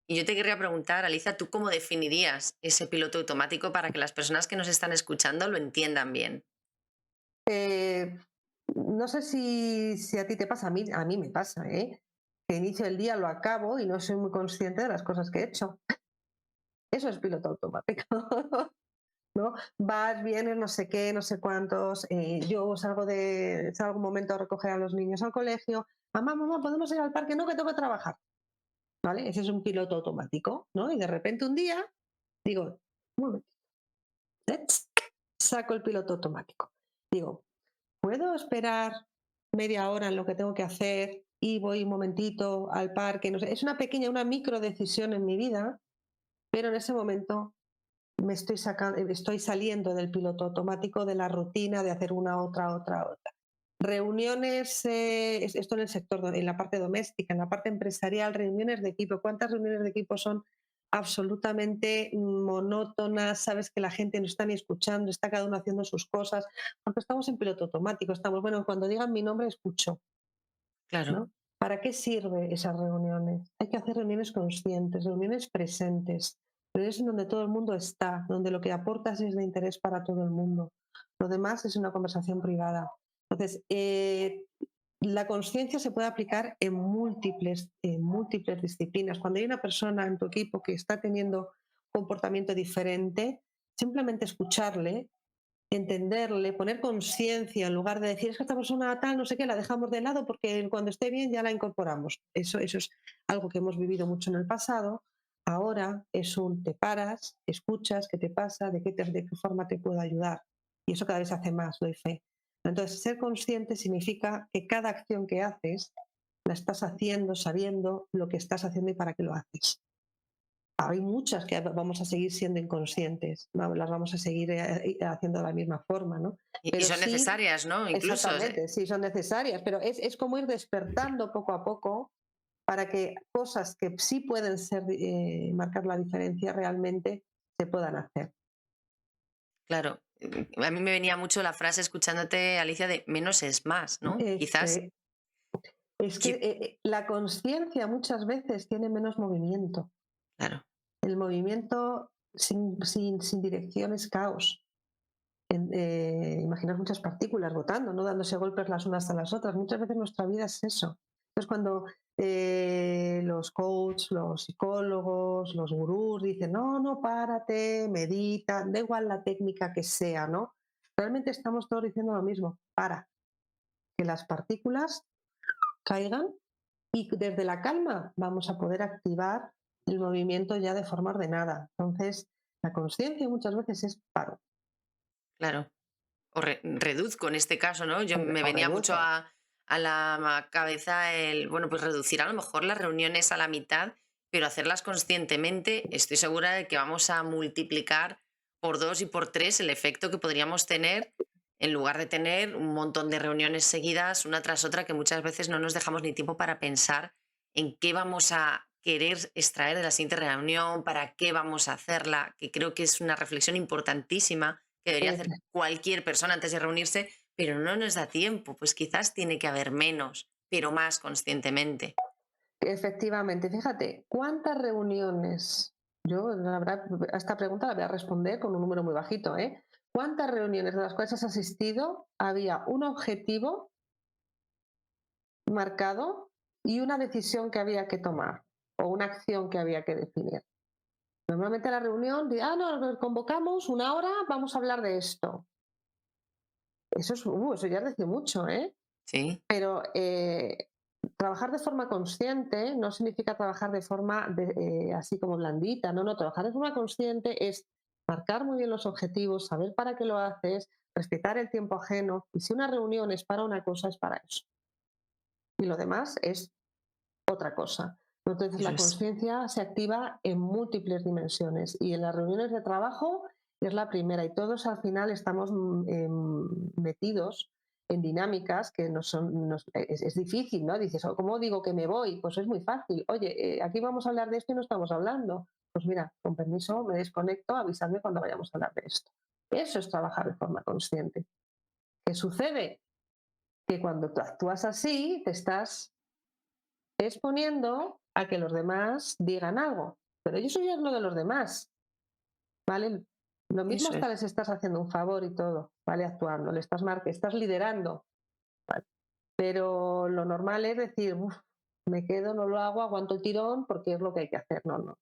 Y yo te querría preguntar, Alicia, ¿tú cómo definirías ese piloto automático para que las personas que nos están escuchando lo entiendan bien? Eh, no sé si a ti te pasa, a mí me pasa, que inicio el día, lo acabo y no soy muy consciente de las cosas que he hecho. Eso es piloto automático. ¿No? Vas, vienes, no sé qué, no sé cuántos. Yo salgo un momento a recoger a los niños al colegio. Mamá, mamá, ¿podemos ir al parque? No, que tengo que trabajar. ¿Vale? Ese es un piloto automático, ¿no? Y de repente un día digo, un momento, saco el piloto automático. Digo, ¿puedo esperar media hora en lo que tengo que hacer y voy un momentito al parque? No sé. Es una pequeña, una micro decisión en mi vida, pero en ese momento estoy saliendo del piloto automático, de la rutina de hacer una, otra. Reuniones, esto en el sector, en la parte doméstica, en la parte empresarial, reuniones de equipo. ¿Cuántas reuniones de equipo son absolutamente monótonas? Sabes que la gente no está ni escuchando, está cada uno haciendo sus cosas, porque estamos en piloto automático. Estamos, bueno, cuando digan mi nombre, escucho, Claro, ¿no? ¿Para qué sirve esas reuniones? Hay que hacer reuniones conscientes, reuniones presentes, reuniones en donde todo el mundo está, donde lo que aportas es de interés para todo el mundo. Lo demás es una conversación privada. Entonces, la conciencia se puede aplicar en múltiples disciplinas. Cuando hay una persona en tu equipo que está teniendo comportamiento diferente, simplemente escucharle, entenderle, poner conciencia en lugar de decir es que esta persona tal, no sé qué, la dejamos de lado porque cuando esté bien ya la incorporamos. Eso es algo que hemos vivido mucho en el pasado. Ahora es un te paras, escuchas qué te pasa, de qué forma te puedo ayudar. Y eso cada vez se hace más, doy fe. Entonces, ser consciente significa que cada acción que haces la estás haciendo sabiendo lo que estás haciendo y para qué lo haces. Hay muchas que vamos a seguir siendo inconscientes, las vamos a seguir haciendo de la misma forma, ¿no? y Pero son sí, necesarias, ¿no? Incluso, exactamente, sí son necesarias, pero es como ir despertando poco a poco para que cosas que sí pueden ser, marcar la diferencia realmente se puedan hacer. claro, a mí me venía mucho la frase escuchándote, Alicia, de menos es más, ¿no? Es Quizás, que, es que la conciencia muchas veces tiene menos movimiento. claro, El movimiento sin dirección es caos. Imaginar muchas partículas botando, no dándose golpes las unas a las otras. Muchas veces nuestra vida es eso. Entonces, cuando los coaches, los psicólogos, los gurús dicen, no, no, párate, medita, da igual la técnica que sea, ¿no? Realmente estamos todos diciendo lo mismo, para que las partículas caigan y desde la calma vamos a poder activar el movimiento ya de forma ordenada. Entonces, la conciencia muchas veces es paro. claro. O reduzco en este caso, ¿no? Yo me O venía mucho reduzco. a la cabeza el, bueno, pues reducir a lo mejor las reuniones a la mitad, pero hacerlas conscientemente. Estoy segura de que vamos a multiplicar por dos y por tres el efecto que podríamos tener en lugar de tener un montón de reuniones seguidas, una tras otra, que muchas veces no nos dejamos ni tiempo para pensar en qué vamos a querer extraer de la siguiente reunión, para qué vamos a hacerla, que creo que es una reflexión importantísima que debería hacer Efe- cualquier persona antes de reunirse, pero no nos da tiempo, pues quizás tiene que haber menos, pero más conscientemente. Efectivamente, fíjate, ¿cuántas reuniones? Yo, la verdad, a esta pregunta la voy a responder con un número muy bajito, ¿eh? ¿Cuántas reuniones de las cuales has asistido había un objetivo marcado y una decisión que había que tomar o una acción que había que definir? Normalmente la reunión, no, nos convocamos una hora, vamos a hablar de esto. Eso ya es decir mucho, ¿eh? Sí, Pero trabajar de forma consciente no significa trabajar de forma así como blandita, no, no, trabajar de forma consciente es marcar muy bien los objetivos, saber para qué lo haces, respetar el tiempo ajeno, y si una reunión es para una cosa, es para eso. Y lo demás es otra cosa. Entonces eso la es. conciencia se activa en múltiples dimensiones y en las reuniones de trabajo es la primera y todos al final estamos metidos en dinámicas que es difícil, ¿no? Dices, ¿cómo digo que me voy? Pues es muy fácil. Oye, aquí vamos a hablar de esto y no estamos hablando. Pues mira, con permiso, me desconecto, avisadme cuando vayamos a hablar de esto. Eso es trabajar de forma consciente. ¿Qué sucede? Que cuando tú actúas así, te estás exponiendo a que los demás digan algo. Pero eso ya es lo de los demás, ¿vale? Lo mismo Eso hasta es. les estás haciendo un favor y todo, ¿vale? Actuando, le estás liderando. ¿Vale? Pero lo normal es decir, me quedo, no lo hago, aguanto el tirón porque es lo que hay que hacer. No, no.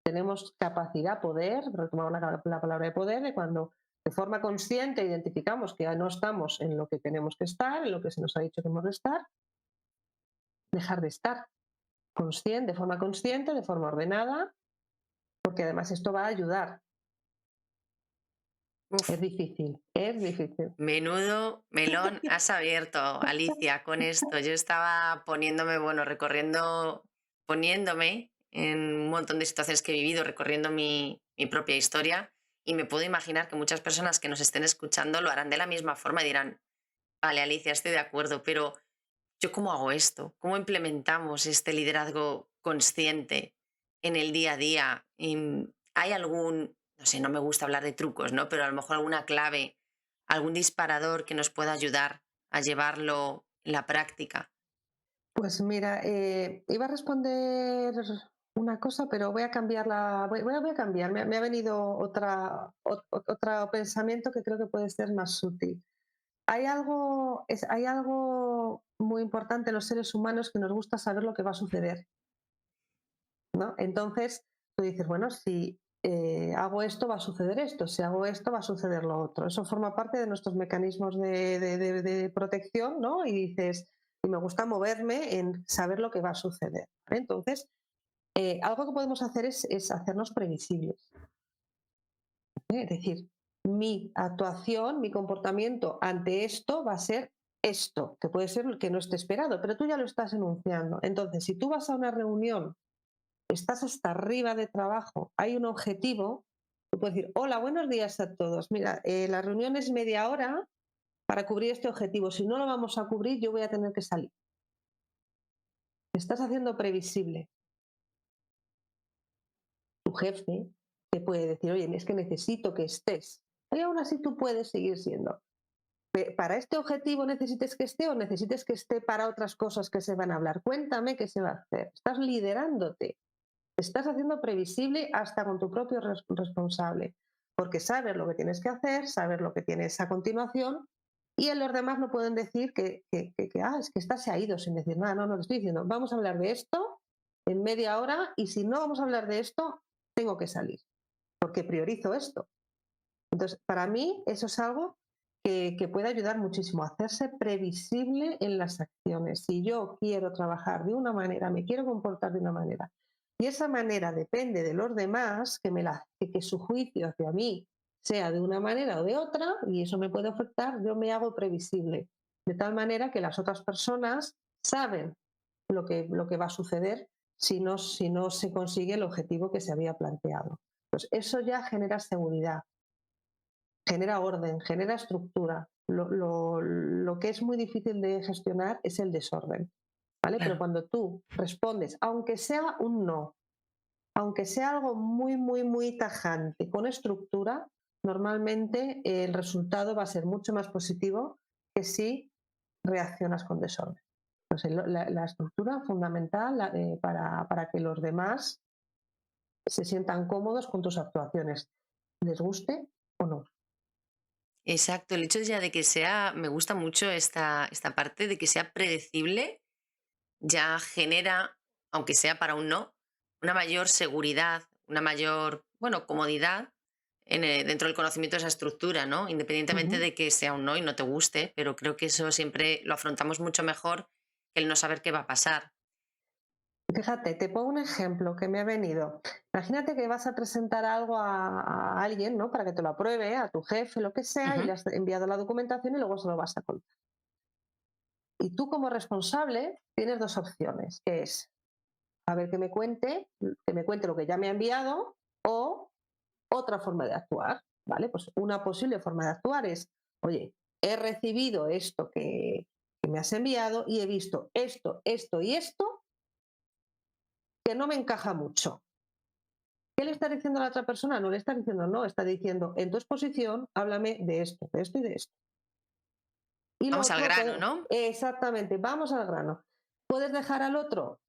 Tenemos capacidad, poder, retomamos la palabra de poder, de cuando de forma consciente identificamos que ya no estamos en lo que tenemos que estar, en lo que se nos ha dicho que hemos de estar, dejar de estar consciente, de forma consciente, de forma ordenada, porque además esto va a ayudar. Es Uf, difícil, es difícil. menudo melón has abierto, Alicia, con esto. Yo estaba poniéndome, bueno, poniéndome en un montón de situaciones que he vivido, recorriendo mi propia historia, y me puedo imaginar que muchas personas que nos estén escuchando lo harán de la misma forma y dirán, vale, Alicia, estoy de acuerdo, pero ¿yo cómo hago esto? ¿Cómo implementamos este liderazgo consciente en el día a día? ¿Hay algún, no sé, no me gusta hablar de trucos, ¿no? Pero a lo mejor alguna clave, algún disparador que nos pueda ayudar a llevarlo en la práctica? Pues mira, iba a responder una cosa, pero voy a cambiarla, voy a cambiar. Me ha venido otro pensamiento que creo que puede ser más sutil. Hay algo muy importante en los seres humanos que nos gusta saber lo que va a suceder, ¿no? Entonces, tú dices, bueno, si hago esto, va a suceder esto, si hago esto, va a suceder lo otro. Eso forma parte de nuestros mecanismos de protección, ¿no? Y dices, y me gusta moverme en saber lo que va a suceder. ¿Vale? Entonces, algo que podemos hacer es hacernos previsibles. ¿Eh? Es decir, mi actuación, mi comportamiento ante esto va a ser esto, que puede ser que no esté esperado, pero tú ya lo estás enunciando. Entonces, si tú vas a una reunión, estás hasta arriba de trabajo, hay un objetivo, tú puedes decir, hola, buenos días a todos. Mira, la reunión es media hora para cubrir este objetivo. Si no lo vamos a cubrir, yo voy a tener que salir. Estás haciendo previsible. Tu jefe te puede decir, oye, es que necesito que estés. Y aún así tú puedes seguir siendo. Para este objetivo necesites que esté o necesites que esté para otras cosas que se van a hablar. Cuéntame qué se va a hacer. Estás liderándote. Estás haciendo previsible hasta con tu propio responsable, porque sabes lo que tienes que hacer, sabes lo que tienes a continuación, y los demás no pueden decir es que esta se ha ido sin decir nada. No, no, le estoy diciendo, vamos a hablar de esto en media hora y si no vamos a hablar de esto, tengo que salir, porque priorizo esto. Entonces, para mí eso es algo que puede ayudar muchísimo a hacerse previsible en las acciones. Si yo quiero trabajar de una manera, me quiero comportar de una manera, y esa manera depende de los demás, que su juicio hacia mí sea de una manera o de otra, y eso me puede afectar, yo me hago previsible, de tal manera que las otras personas saben lo que va a suceder si no se consigue el objetivo que se había planteado. Pues eso ya genera seguridad, genera orden, genera estructura. Lo que es muy difícil de gestionar es el desorden, ¿vale? Pero Claro. cuando tú respondes, aunque sea un no, aunque sea algo muy, muy, muy tajante, con estructura, normalmente el resultado va a ser mucho más positivo que si reaccionas con desorden. Entonces, la estructura fundamental para que los demás se sientan cómodos con tus actuaciones, les guste o no. Exacto, el hecho ya de que sea, me gusta mucho esta parte de que sea predecible, ya genera, aunque sea para un no, una mayor seguridad, una mayor, bueno, comodidad dentro del conocimiento de esa estructura, ¿no? Independientemente Ujú. de que sea un no y no te guste, pero creo que eso siempre lo afrontamos mucho mejor que el no saber qué va a pasar. Fíjate, te pongo un ejemplo que me ha venido. Imagínate que vas a presentar algo a alguien, ¿no? Para que te lo apruebe, a tu jefe, lo que sea, y le Ujú. has enviado la documentación y luego se lo vas a contar. Y tú como responsable tienes dos opciones, que es a ver que me cuente lo que ya me ha enviado o otra forma de actuar, ¿vale? Pues una posible forma de actuar es, oye, he recibido esto que me has enviado y he visto esto y esto que no me encaja mucho. ¿Qué le está diciendo a la otra persona? No le está diciendo no, está diciendo en tu exposición, háblame de esto y de esto. Y lo Vamos al otro, grano, ¿no? exactamente, vamos al grano. Puedes dejar al otro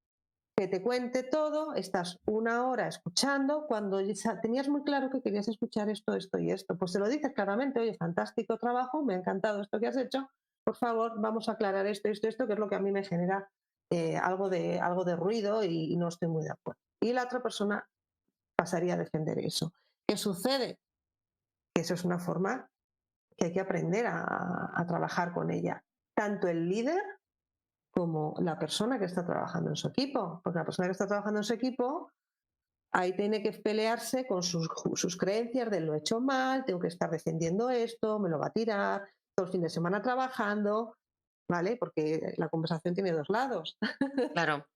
que te cuente todo, estás una hora escuchando, cuando ya tenías muy claro que querías escuchar esto y esto, pues se lo dices claramente, oye, fantástico trabajo, me ha encantado esto que has hecho, por favor, vamos a aclarar esto, que es lo que a mí me genera algo de ruido y no estoy muy de acuerdo. Y la otra persona pasaría a defender eso. ¿Qué sucede? Que eso es una forma que hay que aprender a trabajar con ella. Tanto el líder como la persona que está trabajando en su equipo. Porque la persona que está trabajando en su equipo, ahí tiene que pelearse con sus creencias de lo he hecho mal, tengo que estar defendiendo esto, me lo va a tirar, todo el fin de semana trabajando, ¿vale? Porque la conversación tiene dos lados. Claro.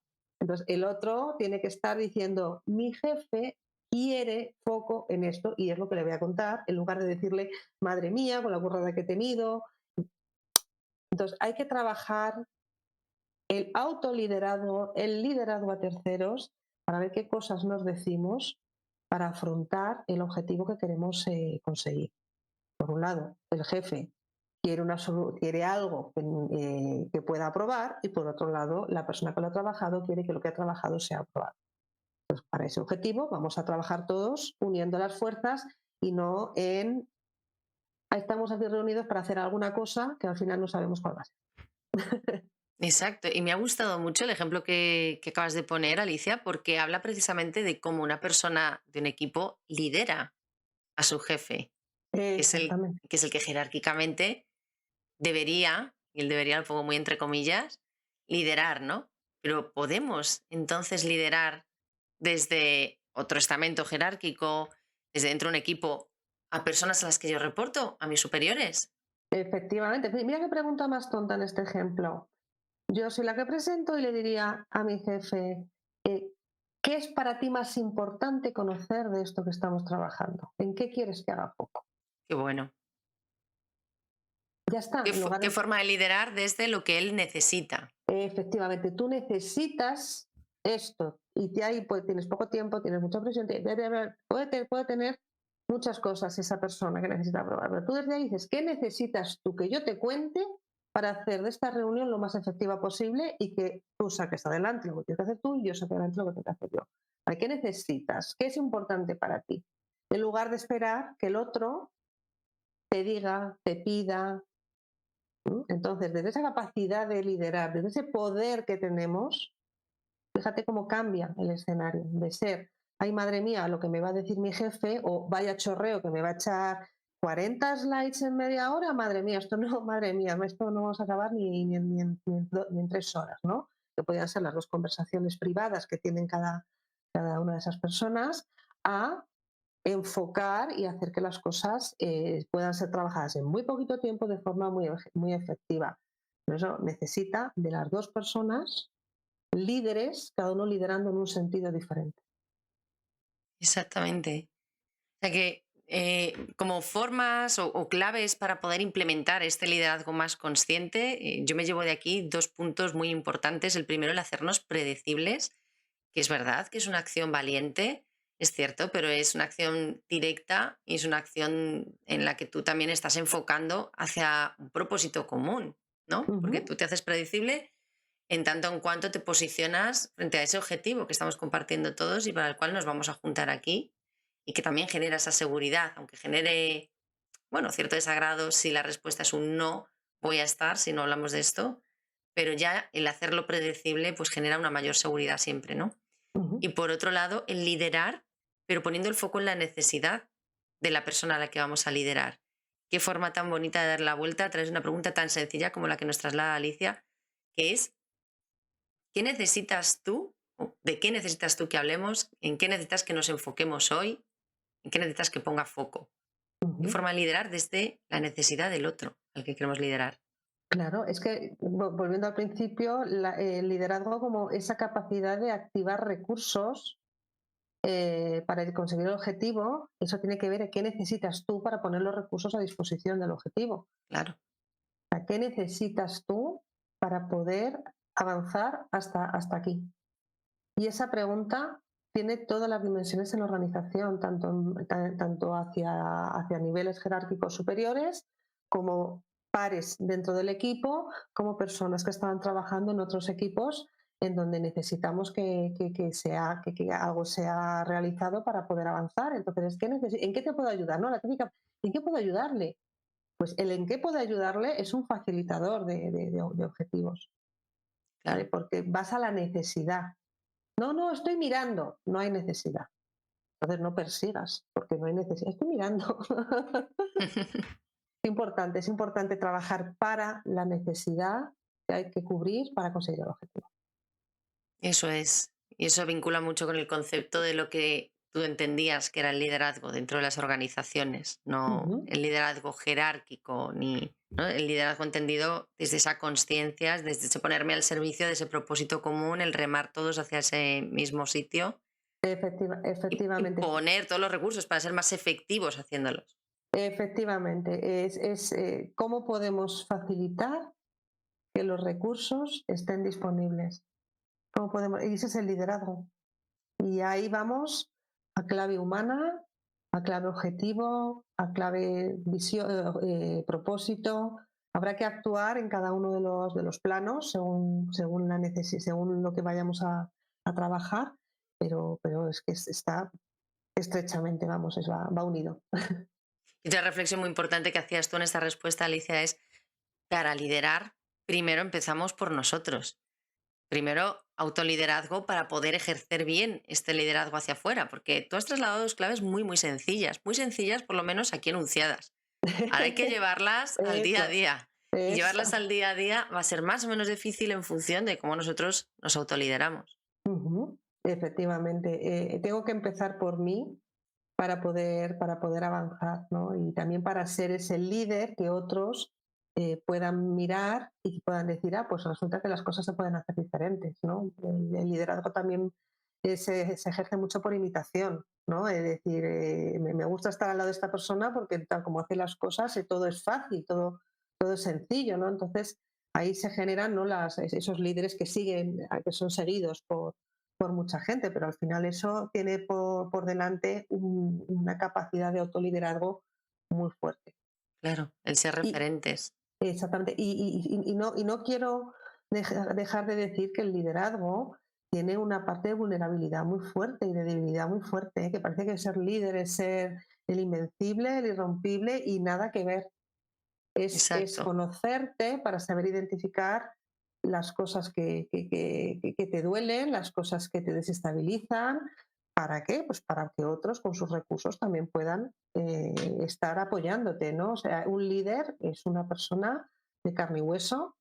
Entonces, el otro tiene que estar diciendo, mi jefe quiere foco en esto y es lo que le voy a contar, en lugar de decirle, madre mía, con la burrada que he tenido. Entonces, hay que trabajar el autoliderazgo, el liderazgo a terceros, para ver qué cosas nos decimos para afrontar el objetivo que queremos conseguir. Por un lado, el jefe quiere algo que pueda aprobar y por otro lado, la persona que lo ha trabajado quiere que lo que ha trabajado sea aprobado. Pues para ese objetivo vamos a trabajar todos uniendo las fuerzas y no en estamos aquí reunidos para hacer alguna cosa que al final no sabemos cuál va a ser. Exacto, y me ha gustado mucho el ejemplo que acabas de poner, Alicia, porque habla precisamente de cómo una persona de un equipo lidera a su jefe, que es Exactamente. que es el que jerárquicamente debería, y el debería lo pongo muy entre comillas, liderar, ¿no? Pero podemos entonces liderar desde otro estamento jerárquico, desde dentro de un equipo, a personas a las que yo reporto, a mis superiores. Efectivamente. Mira qué pregunta más tonta en este ejemplo. Yo soy la que presento y le diría a mi jefe, eh, ¿qué es para ti más importante conocer de esto que estamos trabajando? ¿En qué quieres que haga foco? Qué bueno. Ya está, en lugar Qué de, forma de liderar desde lo que él necesita? efectivamente, tú necesitas esto y ahí pues, tienes poco tiempo, tienes mucha presión, puede tener muchas cosas esa persona que necesita probar, pero tú desde ahí dices, ¿qué necesitas tú que yo te cuente para hacer de esta reunión lo más efectiva posible y que tú saques adelante lo que tienes que hacer tú y yo saque adelante lo que tengo que hacer yo? ¿Qué necesitas? ¿Qué es importante para ti? En lugar de esperar que el otro te diga, te pida. Entonces, desde esa capacidad de liderar, desde ese poder que tenemos, fíjate cómo cambia el escenario de ser, ay madre mía, lo que me va a decir mi jefe o vaya chorreo que me va a echar 40 slides en media hora, madre mía, esto no, madre mía, esto no vamos a acabar ni en 3 horas, ¿no? Que podrían ser las dos conversaciones privadas que tienen cada una de esas personas, a enfocar y hacer que las cosas puedan ser trabajadas en muy poquito tiempo de forma muy efectiva. Por eso necesita de las dos personas líderes, cada uno liderando en un sentido diferente. Exactamente. O sea que como formas o claves para poder implementar este liderazgo más consciente, yo me llevo de aquí dos puntos muy importantes. El primero, el hacernos predecibles, que es verdad que es una acción valiente, es cierto, pero es una acción directa y es una acción en la que tú también estás enfocando hacia un propósito común, ¿no? Porque Ujú, tú te haces predecible en tanto en cuanto te posicionas frente a ese objetivo que estamos compartiendo todos y para el cual nos vamos a juntar aquí y que también genera esa seguridad, aunque genere, bueno, cierto desagrado si la respuesta es un no, voy a estar si no hablamos de esto, pero ya el hacerlo predecible pues genera una mayor seguridad siempre, ¿no? ujú. Y por otro lado, el liderar, pero poniendo el foco en la necesidad de la persona a la que vamos a liderar. Qué forma tan bonita de dar la vuelta a través de una pregunta tan sencilla como la que nos traslada Alicia, que es, ¿qué necesitas tú? ¿O ¿De qué necesitas tú que hablemos? ¿En qué necesitas que nos enfoquemos hoy? ¿En qué necesitas que ponga foco? Qué Ujú. forma de liderar desde la necesidad del otro al que queremos liderar. Claro, es que volviendo al principio, el liderazgo como esa capacidad de activar recursos para conseguir el objetivo, eso tiene que ver en qué necesitas tú para poner los recursos a disposición del objetivo. Claro, O sea, ¿qué necesitas tú para poder avanzar hasta aquí? Y esa pregunta tiene todas las dimensiones en la organización, tanto hacia niveles jerárquicos superiores como pares dentro del equipo, como personas que estaban trabajando en otros equipos en donde necesitamos que algo sea realizado para poder avanzar. Entonces, ¿en qué te puedo ayudar? ¿No? La típica, ¿en qué puedo ayudarle? Pues el en qué puedo ayudarle es un facilitador de objetivos, ¿vale? claro. Porque vas a la necesidad. No, no, estoy mirando. No hay necesidad. Entonces no persigas, porque no hay necesidad. Estoy mirando. Es importante trabajar para la necesidad que hay que cubrir para conseguir el objetivo. Eso es. Y eso vincula mucho con el concepto de lo que tú entendías que era el liderazgo dentro de las organizaciones, no Ujú. el liderazgo jerárquico, ni ¿no? El liderazgo entendido desde esa conciencia, desde ese ponerme al servicio de ese propósito común, el remar todos hacia ese mismo sitio y Efectivamente, poner todos los recursos para ser más efectivos haciéndolos. efectivamente. Cómo podemos facilitar que los recursos estén disponibles. Y ese es el liderazgo. Y ahí vamos a clave humana, a clave objetivo, a clave visión, propósito. Habrá que actuar en cada uno de los planos según según lo que vayamos a trabajar, pero es que está estrechamente, vamos, va unido. Y otra reflexión muy importante que hacías tú en esta respuesta, Alicia, es para liderar, primero empezamos por nosotros. Primero, autoliderazgo para poder ejercer bien este liderazgo hacia afuera, porque tú has trasladado dos claves muy sencillas por lo menos aquí enunciadas. Ahora hay que llevarlas al día a Eso, día. Y llevarlas eso. al día a día va a ser más o menos difícil en función de cómo nosotros nos autolideramos. Ujú, efectivamente. Tengo que empezar por mí para poder avanzar, ¿no? Y también para ser ese líder que otros puedan mirar y puedan decir, ah, pues resulta que las cosas se pueden hacer diferentes, ¿no? El liderazgo también se ejerce mucho por imitación, ¿no? Es decir, me gusta estar al lado de esta persona porque tal como hace las cosas, todo es fácil, todo es sencillo, ¿no? Entonces ahí se generan, ¿no? Esos líderes que siguen, que son seguidos por mucha gente, pero al final eso tiene por delante una capacidad de autoliderazgo muy fuerte. Claro, el ser Y referentes. exactamente, y no quiero dejar de decir que el liderazgo tiene una parte de vulnerabilidad muy fuerte y de debilidad muy fuerte, ¿eh? Que parece que ser líder es ser el invencible, el irrompible y nada que ver. Es Exacto. conocerte para saber identificar las cosas que te duelen, las cosas que te desestabilizan. ¿Para qué? Pues para que otros con sus recursos también puedan estar apoyándote, ¿no? O sea, un líder es una persona de carne y hueso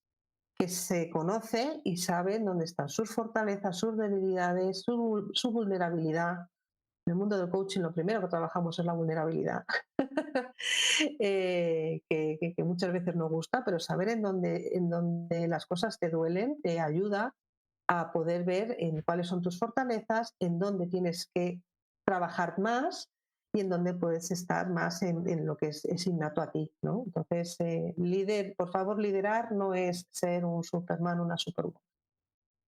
que se conoce y sabe dónde están sus fortalezas, sus debilidades, su vulnerabilidad. En el mundo del coaching lo primero que trabajamos es la vulnerabilidad, que muchas veces no gusta, pero saber en dónde las cosas te duelen te ayuda a poder ver en cuáles son tus fortalezas, en dónde tienes que trabajar más y en dónde puedes estar más en lo que es innato a ti, ¿no? Entonces, por favor, liderar no es ser un Superman, una Superwoman.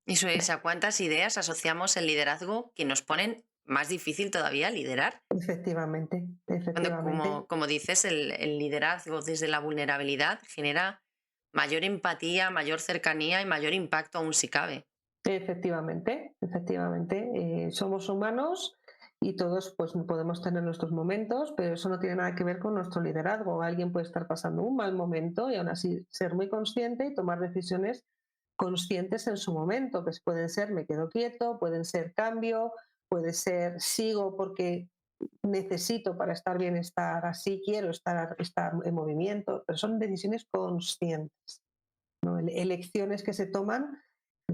Eso es, ¿a cuántas ideas asociamos el liderazgo que nos ponen más difícil todavía liderar. efectivamente, Cuando, efectivamente. como dices, el liderazgo desde la vulnerabilidad genera mayor empatía, mayor cercanía y mayor impacto aún si cabe. Efectivamente, efectivamente. Somos humanos y todos pues podemos tener nuestros momentos, pero eso no tiene nada que ver con nuestro liderazgo. Alguien puede estar pasando un mal momento y aún así ser muy consciente y tomar decisiones conscientes en su momento, que pueden ser me quedo quieto, pueden ser cambio, puede ser sigo porque necesito para estar bien estar así, quiero estar en movimiento, pero son decisiones conscientes, ¿no? Elecciones que se toman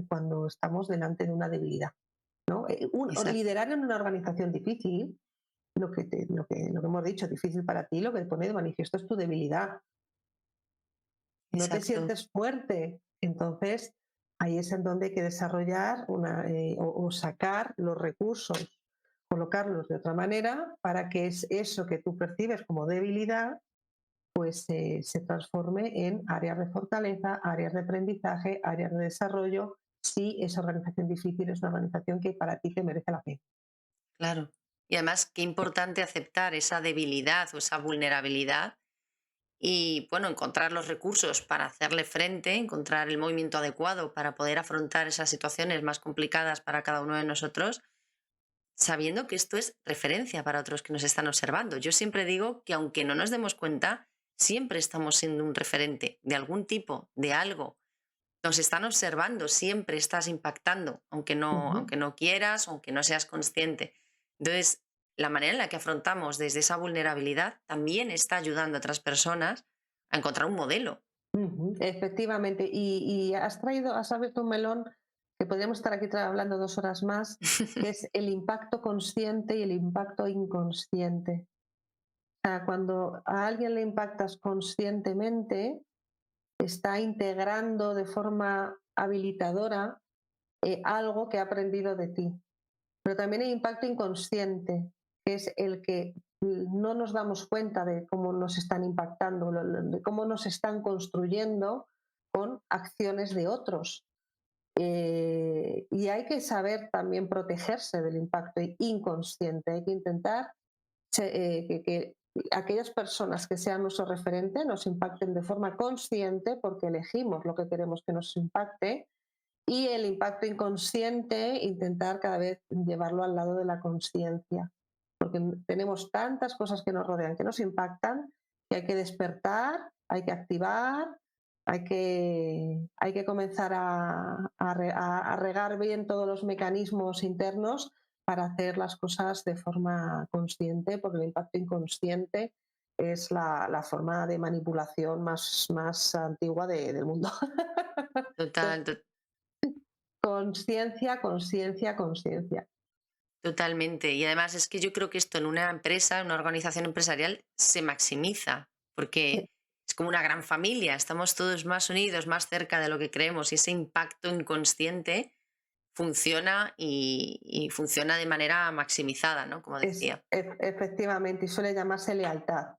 cuando estamos delante de una debilidad. ¿No? Exacto, Liderar en una organización difícil, lo que hemos dicho, difícil para ti, lo que pone de manifiesto es tu debilidad. No te exacto. sientes fuerte. Entonces, ahí es en donde hay que desarrollar o sacar los recursos, colocarlos de otra manera para que es eso que tú percibes como debilidad pues se transforme en áreas de fortaleza, áreas de aprendizaje, áreas de desarrollo, si esa organización difícil es una organización que para ti te merece la pena. Claro. Y además, qué importante aceptar esa debilidad o esa vulnerabilidad y, bueno, encontrar los recursos para hacerle frente, encontrar el movimiento adecuado para poder afrontar esas situaciones más complicadas para cada uno de nosotros, sabiendo que esto es referencia para otros que nos están observando. Yo siempre digo que aunque no nos demos cuenta, siempre estamos siendo un referente de algún tipo, de algo. Nos están observando, siempre estás impactando, Ujú. aunque no quieras, aunque no seas consciente. Entonces, la manera en la que afrontamos desde esa vulnerabilidad también está ayudando a otras personas a encontrar un modelo. Ujú, efectivamente, y has abierto un melón que podríamos estar aquí hablando 2 horas más, que es el impacto consciente y el impacto inconsciente. O sea, cuando a alguien le impactas conscientemente, está integrando de forma habilitadora algo que ha aprendido de ti. Pero también hay impacto inconsciente, que es el que no nos damos cuenta de cómo nos están impactando, de cómo nos están construyendo con acciones de otros. Y hay que saber también protegerse del impacto inconsciente. Hay que intentar que aquellas personas que sean nuestro referente nos impacten de forma consciente porque elegimos lo que queremos que nos impacte y el impacto inconsciente, intentar cada vez llevarlo al lado de la conciencia, porque tenemos tantas cosas que nos rodean, que nos impactan, que hay que despertar, hay que activar, hay que comenzar a regar bien todos los mecanismos internos para hacer las cosas de forma consciente, porque el impacto inconsciente es la forma de manipulación más antigua del mundo. Total, Conciencia, conciencia, conciencia. totalmente. Y además es que yo creo que esto en una empresa, en una organización empresarial, se maximiza, porque es como una gran familia, estamos todos más unidos, más cerca de lo que creemos y ese impacto inconsciente funciona y funciona de manera maximizada, ¿no? Como decía. Efectivamente, y suele llamarse lealtad,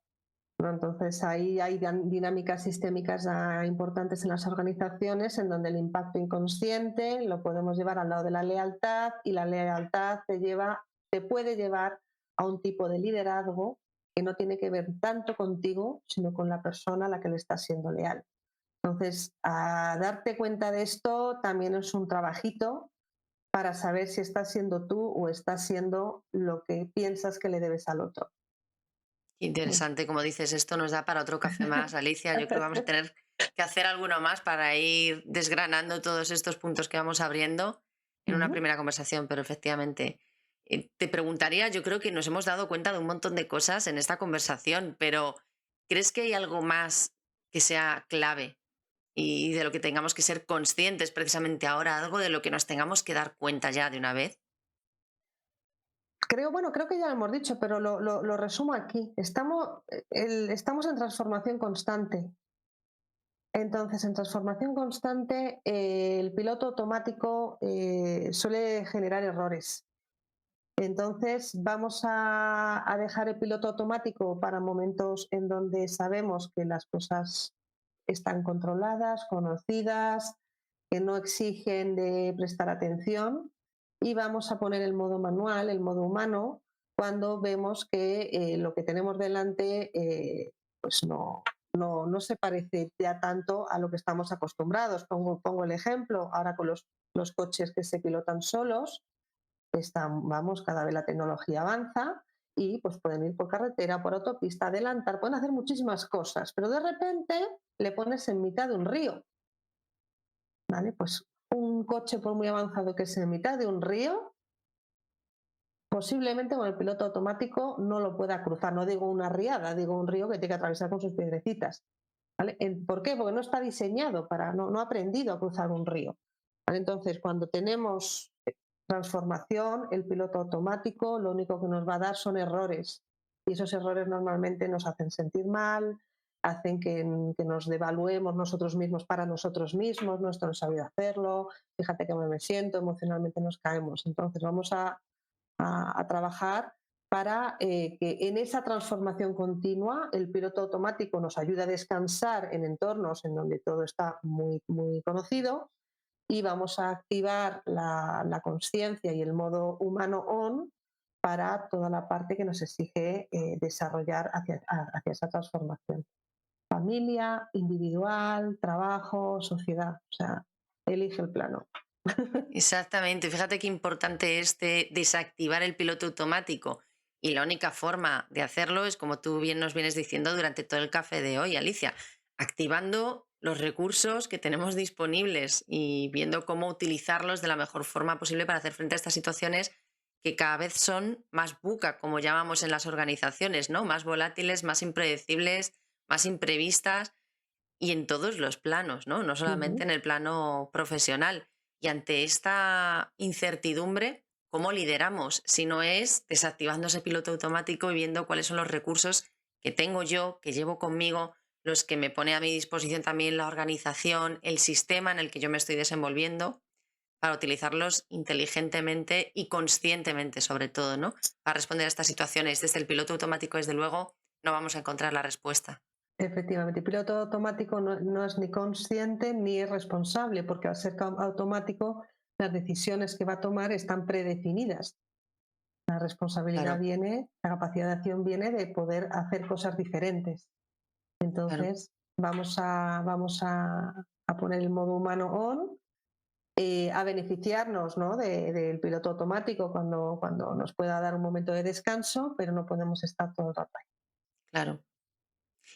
¿no? Entonces ahí hay dinámicas sistémicas importantes en las organizaciones en donde el impacto inconsciente lo podemos llevar al lado de la lealtad y la lealtad te puede llevar a un tipo de liderazgo que no tiene que ver tanto contigo, sino con la persona a la que le estás siendo leal. Entonces, a darte cuenta de esto también es un trabajito para saber si estás siendo tú o estás siendo lo que piensas que le debes al otro. Interesante, como dices, esto nos da para otro café más, Alicia. Yo creo que vamos a tener que hacer alguno más para ir desgranando todos estos puntos que vamos abriendo en una Ujú. primera conversación, pero efectivamente, te preguntaría, yo creo que nos hemos dado cuenta de un montón de cosas en esta conversación, pero ¿crees que hay algo más que sea clave y de lo que tengamos que ser conscientes precisamente ahora, algo de lo que nos tengamos que dar cuenta ya de una vez? Creo que ya lo hemos dicho, pero lo resumo aquí. Estamos en transformación constante. Entonces, en transformación constante, el piloto automático suele generar errores. Entonces, vamos a dejar el piloto automático para momentos en donde sabemos que las cosas están controladas, conocidas, que no exigen de prestar atención y vamos a poner el modo manual, el modo humano, cuando vemos que lo que tenemos delante pues no se parece ya tanto a lo que estamos acostumbrados. Pongo el ejemplo, ahora con los coches que se pilotan solos, vamos, cada vez la tecnología avanza y pues pueden ir por carretera, por autopista, adelantar, pueden hacer muchísimas cosas, pero de repente le pones en mitad de un río, ¿vale? Pues un coche por muy avanzado que sea en mitad de un río, posiblemente con el piloto automático no lo pueda cruzar, no digo una riada, digo un río que tiene que atravesar con sus piedrecitas, ¿vale? ¿Por qué? Porque no está diseñado no ha aprendido a cruzar un río, ¿vale? Entonces, cuando tenemos transformación, el piloto automático lo único que nos va a dar son errores y esos errores normalmente nos hacen sentir mal, hacen que nos devaluemos nosotros mismos para nosotros mismos, no, esto no he sabido hacerlo, fíjate que me siento, emocionalmente nos caemos. Entonces vamos a trabajar para que en esa transformación continua el piloto automático nos ayude a descansar en entornos en donde todo está muy conocido y vamos a activar la conciencia y el modo humano on para toda la parte que nos exige desarrollar hacia esa transformación. Familia, individual, trabajo, sociedad. O sea, elige el plano. Exactamente. Fíjate qué importante es desactivar el piloto automático. Y la única forma de hacerlo es, como tú bien nos vienes diciendo durante todo el café de hoy, Alicia, activando los recursos que tenemos disponibles y viendo cómo utilizarlos de la mejor forma posible para hacer frente a estas situaciones que cada vez son más buca, como llamamos en las organizaciones, ¿no? Más volátiles, más impredecibles, más imprevistas y en todos los planos, ¿no? No Uh -huh. solamente en el plano profesional. Y ante esta incertidumbre, ¿cómo lideramos? Si no es desactivando ese piloto automático y viendo cuáles son los recursos que tengo yo, que llevo conmigo, los que me pone a mi disposición también la organización, el sistema en el que yo me estoy desenvolviendo, para utilizarlos inteligentemente y conscientemente, sobre todo, ¿no? Para responder a estas situaciones. Desde el piloto automático, desde luego, no vamos a encontrar la respuesta. Efectivamente, el piloto automático no es ni consciente ni es responsable, porque al ser automático las decisiones que va a tomar están predefinidas. La responsabilidad Claro, viene, la capacidad de acción viene de poder hacer cosas diferentes. claro. Entonces, vamos a poner el modo humano on, a beneficiarnos, ¿no? Del piloto automático cuando nos pueda dar un momento de descanso, pero no podemos estar todo el rato ahí. Claro.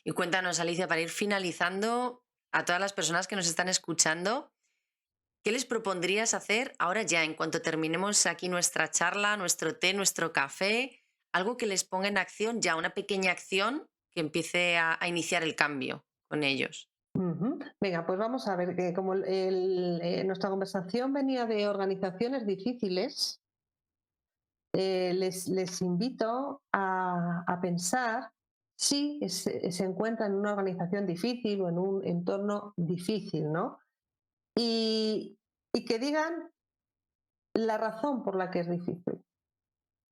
Y cuéntanos, Alicia, para ir finalizando, a todas las personas que nos están escuchando, ¿qué les propondrías hacer ahora ya, en cuanto terminemos aquí nuestra charla, nuestro té, nuestro café? Algo que les ponga en acción ya, una pequeña acción que empiece a iniciar el cambio con ellos. Ujú. Venga, pues vamos a ver, que como nuestra conversación venía de organizaciones difíciles, les invito a pensar si se encuentran en una organización difícil o en un entorno difícil, ¿no? Y, y que digan la razón por la que es difícil.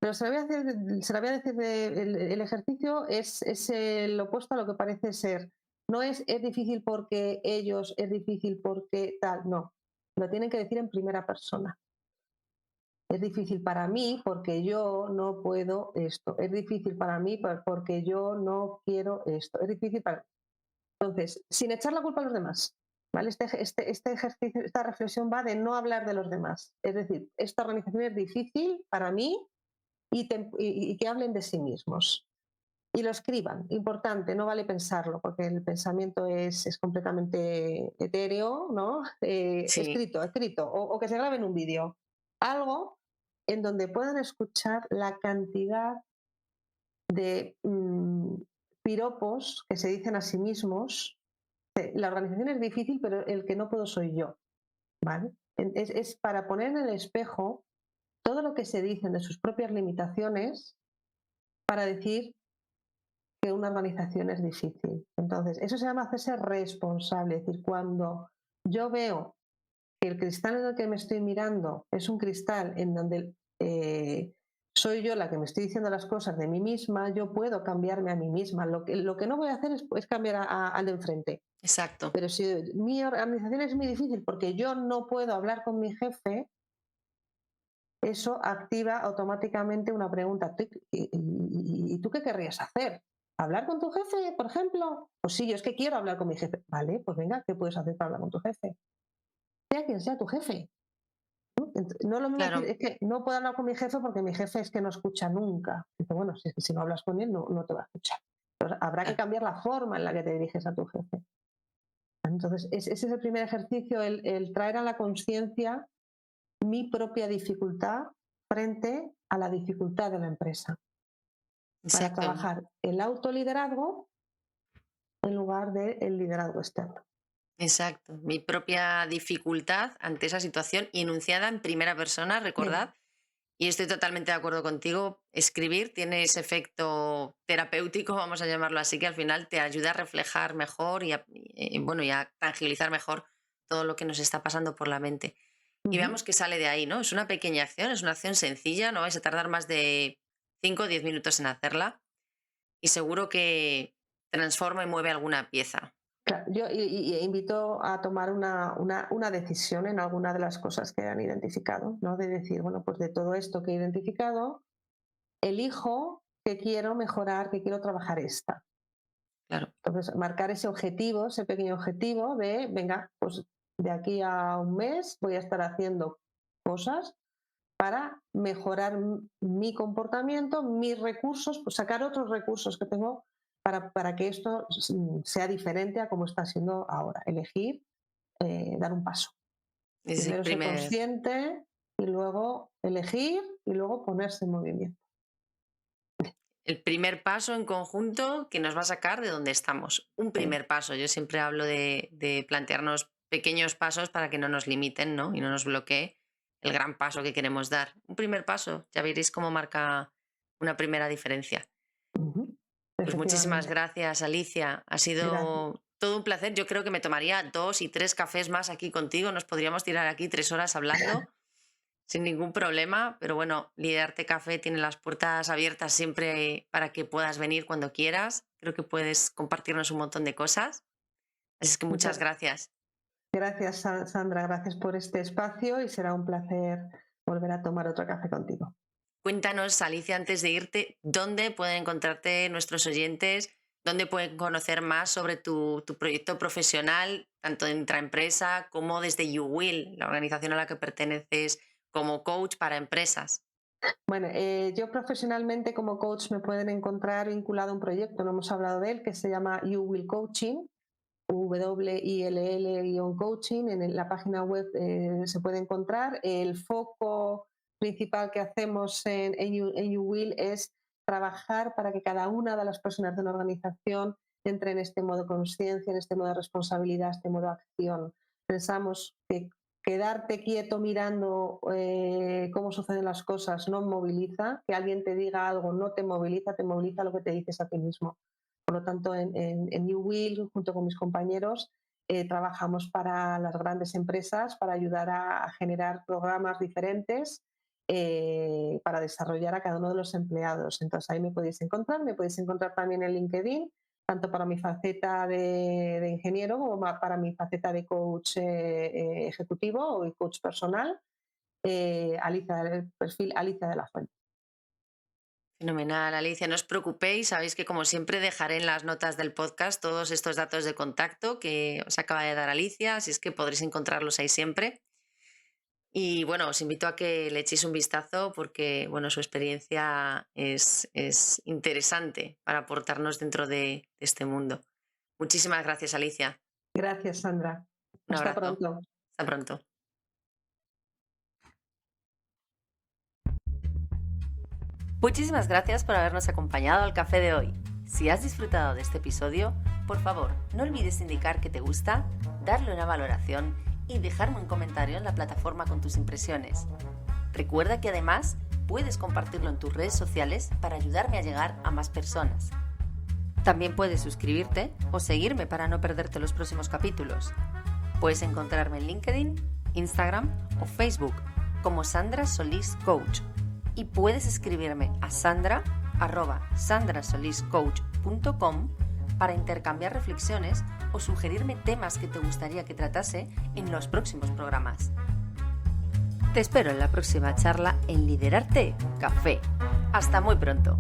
Pero se la voy a decir el ejercicio es el opuesto a lo que parece ser. No es difícil porque ellos, es difícil porque tal, no. Lo tienen que decir en primera persona. Es difícil para mí porque yo no puedo esto. Es difícil para mí porque yo no quiero esto. Es difícil para... Entonces, sin echar la culpa a los demás. ¿Vale? Este ejercicio, esta reflexión va de no hablar de los demás. Es decir, esta organización es difícil para mí y que hablen de sí mismos. Y lo escriban, importante, no vale pensarlo, porque el pensamiento es completamente etéreo, ¿no? Sí, Escrito, o que se grabe en un vídeo. Algo en donde puedan escuchar la cantidad de piropos que se dicen a sí mismos. La organización es difícil, pero el que no puedo soy yo, ¿vale? Es para poner en el espejo todo lo que se dicen de sus propias limitaciones para decir que una organización es difícil. Entonces, eso se llama hacerse responsable. Es decir, cuando yo veo que el cristal en el que me estoy mirando es un cristal en donde soy yo la que me estoy diciendo las cosas de mí misma, yo puedo cambiarme a mí misma. Lo que no voy a hacer es cambiar al de enfrente. exacto. Pero si mi organización es muy difícil porque yo no puedo hablar con mi jefe, eso activa automáticamente una pregunta. ¿Y tú qué querrías hacer? ¿Hablar con tu jefe, por ejemplo? Pues sí, yo es que quiero hablar con mi jefe. Vale, pues venga, ¿qué puedes hacer para hablar con tu jefe? Sea quien sea tu jefe. No lo mismo decir, Claro. es que no puedo hablar con mi jefe porque mi jefe es que no escucha nunca. Dice, bueno, si no hablas con él, no te va a escuchar. Entonces, habrá que cambiar la forma en la que te diriges a tu jefe. Entonces, ese es el primer ejercicio, el traer a la conciencia mi propia dificultad frente a la dificultad de la empresa, para Exacto. trabajar el autoliderazgo en lugar del liderazgo externo. Exacto. Mi propia dificultad ante esa situación enunciada en primera persona, recordad. Y estoy totalmente de acuerdo contigo. Escribir tiene ese efecto terapéutico, vamos a llamarlo así, que al final te ayuda a reflejar mejor y a tangibilizar mejor todo lo que nos está pasando por la mente. Y veamos que sale de ahí, ¿no? Es una pequeña acción, es una acción sencilla, no vais a tardar más de 5 o 10 minutos en hacerla y seguro que transforma y mueve alguna pieza. Claro, yo invito a tomar una decisión en alguna de las cosas que han identificado, ¿no? De decir, bueno, pues de todo esto que he identificado, elijo que quiero mejorar, que quiero trabajar esta. Claro. Entonces, marcar ese objetivo, ese pequeño objetivo de, venga, pues de aquí a un mes voy a estar haciendo cosas para mejorar mi comportamiento, mis recursos, pues sacar otros recursos que tengo para que esto sea diferente a como está siendo ahora. Elegir, dar un paso. Es el Primero ser primer, consciente y luego elegir y luego ponerse en movimiento. el primer paso en conjunto que nos va a sacar de donde estamos. Un primer paso. Yo siempre hablo de plantearnos pequeños pasos para que no nos limiten, ¿no? Y no nos bloquee el gran paso que queremos dar. Un primer paso, ya veréis cómo marca una primera diferencia. Pues muchísimas Efectivamente. gracias, Alicia. Ha Gracias. sido todo un placer. Yo creo que me tomaría 2 y 3 cafés más aquí contigo. Nos podríamos tirar aquí 3 horas hablando sin ningún problema. Pero bueno, Liderarte Café tiene las puertas abiertas siempre para que puedas venir cuando quieras. Creo que puedes compartirnos un montón de cosas. Así es que muchas gracias. Gracias, Sandra. Gracias por este espacio y será un placer volver a tomar otro café contigo. Cuéntanos, Alicia, antes de irte, ¿dónde pueden encontrarte nuestros oyentes? ¿Dónde pueden conocer más sobre tu proyecto profesional, tanto en intraempresa como desde You Will, la organización a la que perteneces como coach para empresas? Bueno, yo profesionalmente como coach me pueden encontrar vinculado a un proyecto, no hemos hablado de él, que se llama You Will Coaching, WILL-coaching. En la página web se puede encontrar. El foco principal que hacemos en You Will es trabajar para que cada una de las personas de una organización entre en este modo conciencia, en este modo de responsabilidad, este modo acción. Pensamos que quedarte quieto mirando cómo suceden las cosas no moviliza, que alguien te diga algo no te moviliza lo que te dices a ti mismo. Por lo tanto, en New Will, junto con mis compañeros, trabajamos para las grandes empresas para ayudar a generar programas diferentes para desarrollar a cada uno de los empleados. Entonces, ahí me podéis encontrar también en LinkedIn, tanto para mi faceta de ingeniero como para mi faceta de coach ejecutivo o coach personal, el perfil Alicia de la Fuente. Fenomenal, Alicia. No os preocupéis, sabéis que como siempre dejaré en las notas del podcast todos estos datos de contacto que os acaba de dar Alicia, así es que podréis encontrarlos ahí siempre. Y bueno, os invito a que le echéis un vistazo porque bueno, su experiencia es interesante para aportarnos dentro de este mundo. Muchísimas gracias, Alicia. Gracias, Sandra. Un Hasta abrazo. pronto. Hasta pronto. Muchísimas gracias por habernos acompañado al café de hoy. Si has disfrutado de este episodio, por favor, no olvides indicar que te gusta, darle una valoración y dejarme un comentario en la plataforma con tus impresiones. Recuerda que además puedes compartirlo en tus redes sociales para ayudarme a llegar a más personas. También puedes suscribirte o seguirme para no perderte los próximos capítulos. Puedes encontrarme en LinkedIn, Instagram o Facebook como Sandra Solís Coach y puedes escribirme a sandra@sandrasoliscoach.com para intercambiar reflexiones o sugerirme temas que te gustaría que tratase en los próximos programas. Te espero en la próxima charla en Liderarte Café. Hasta muy pronto.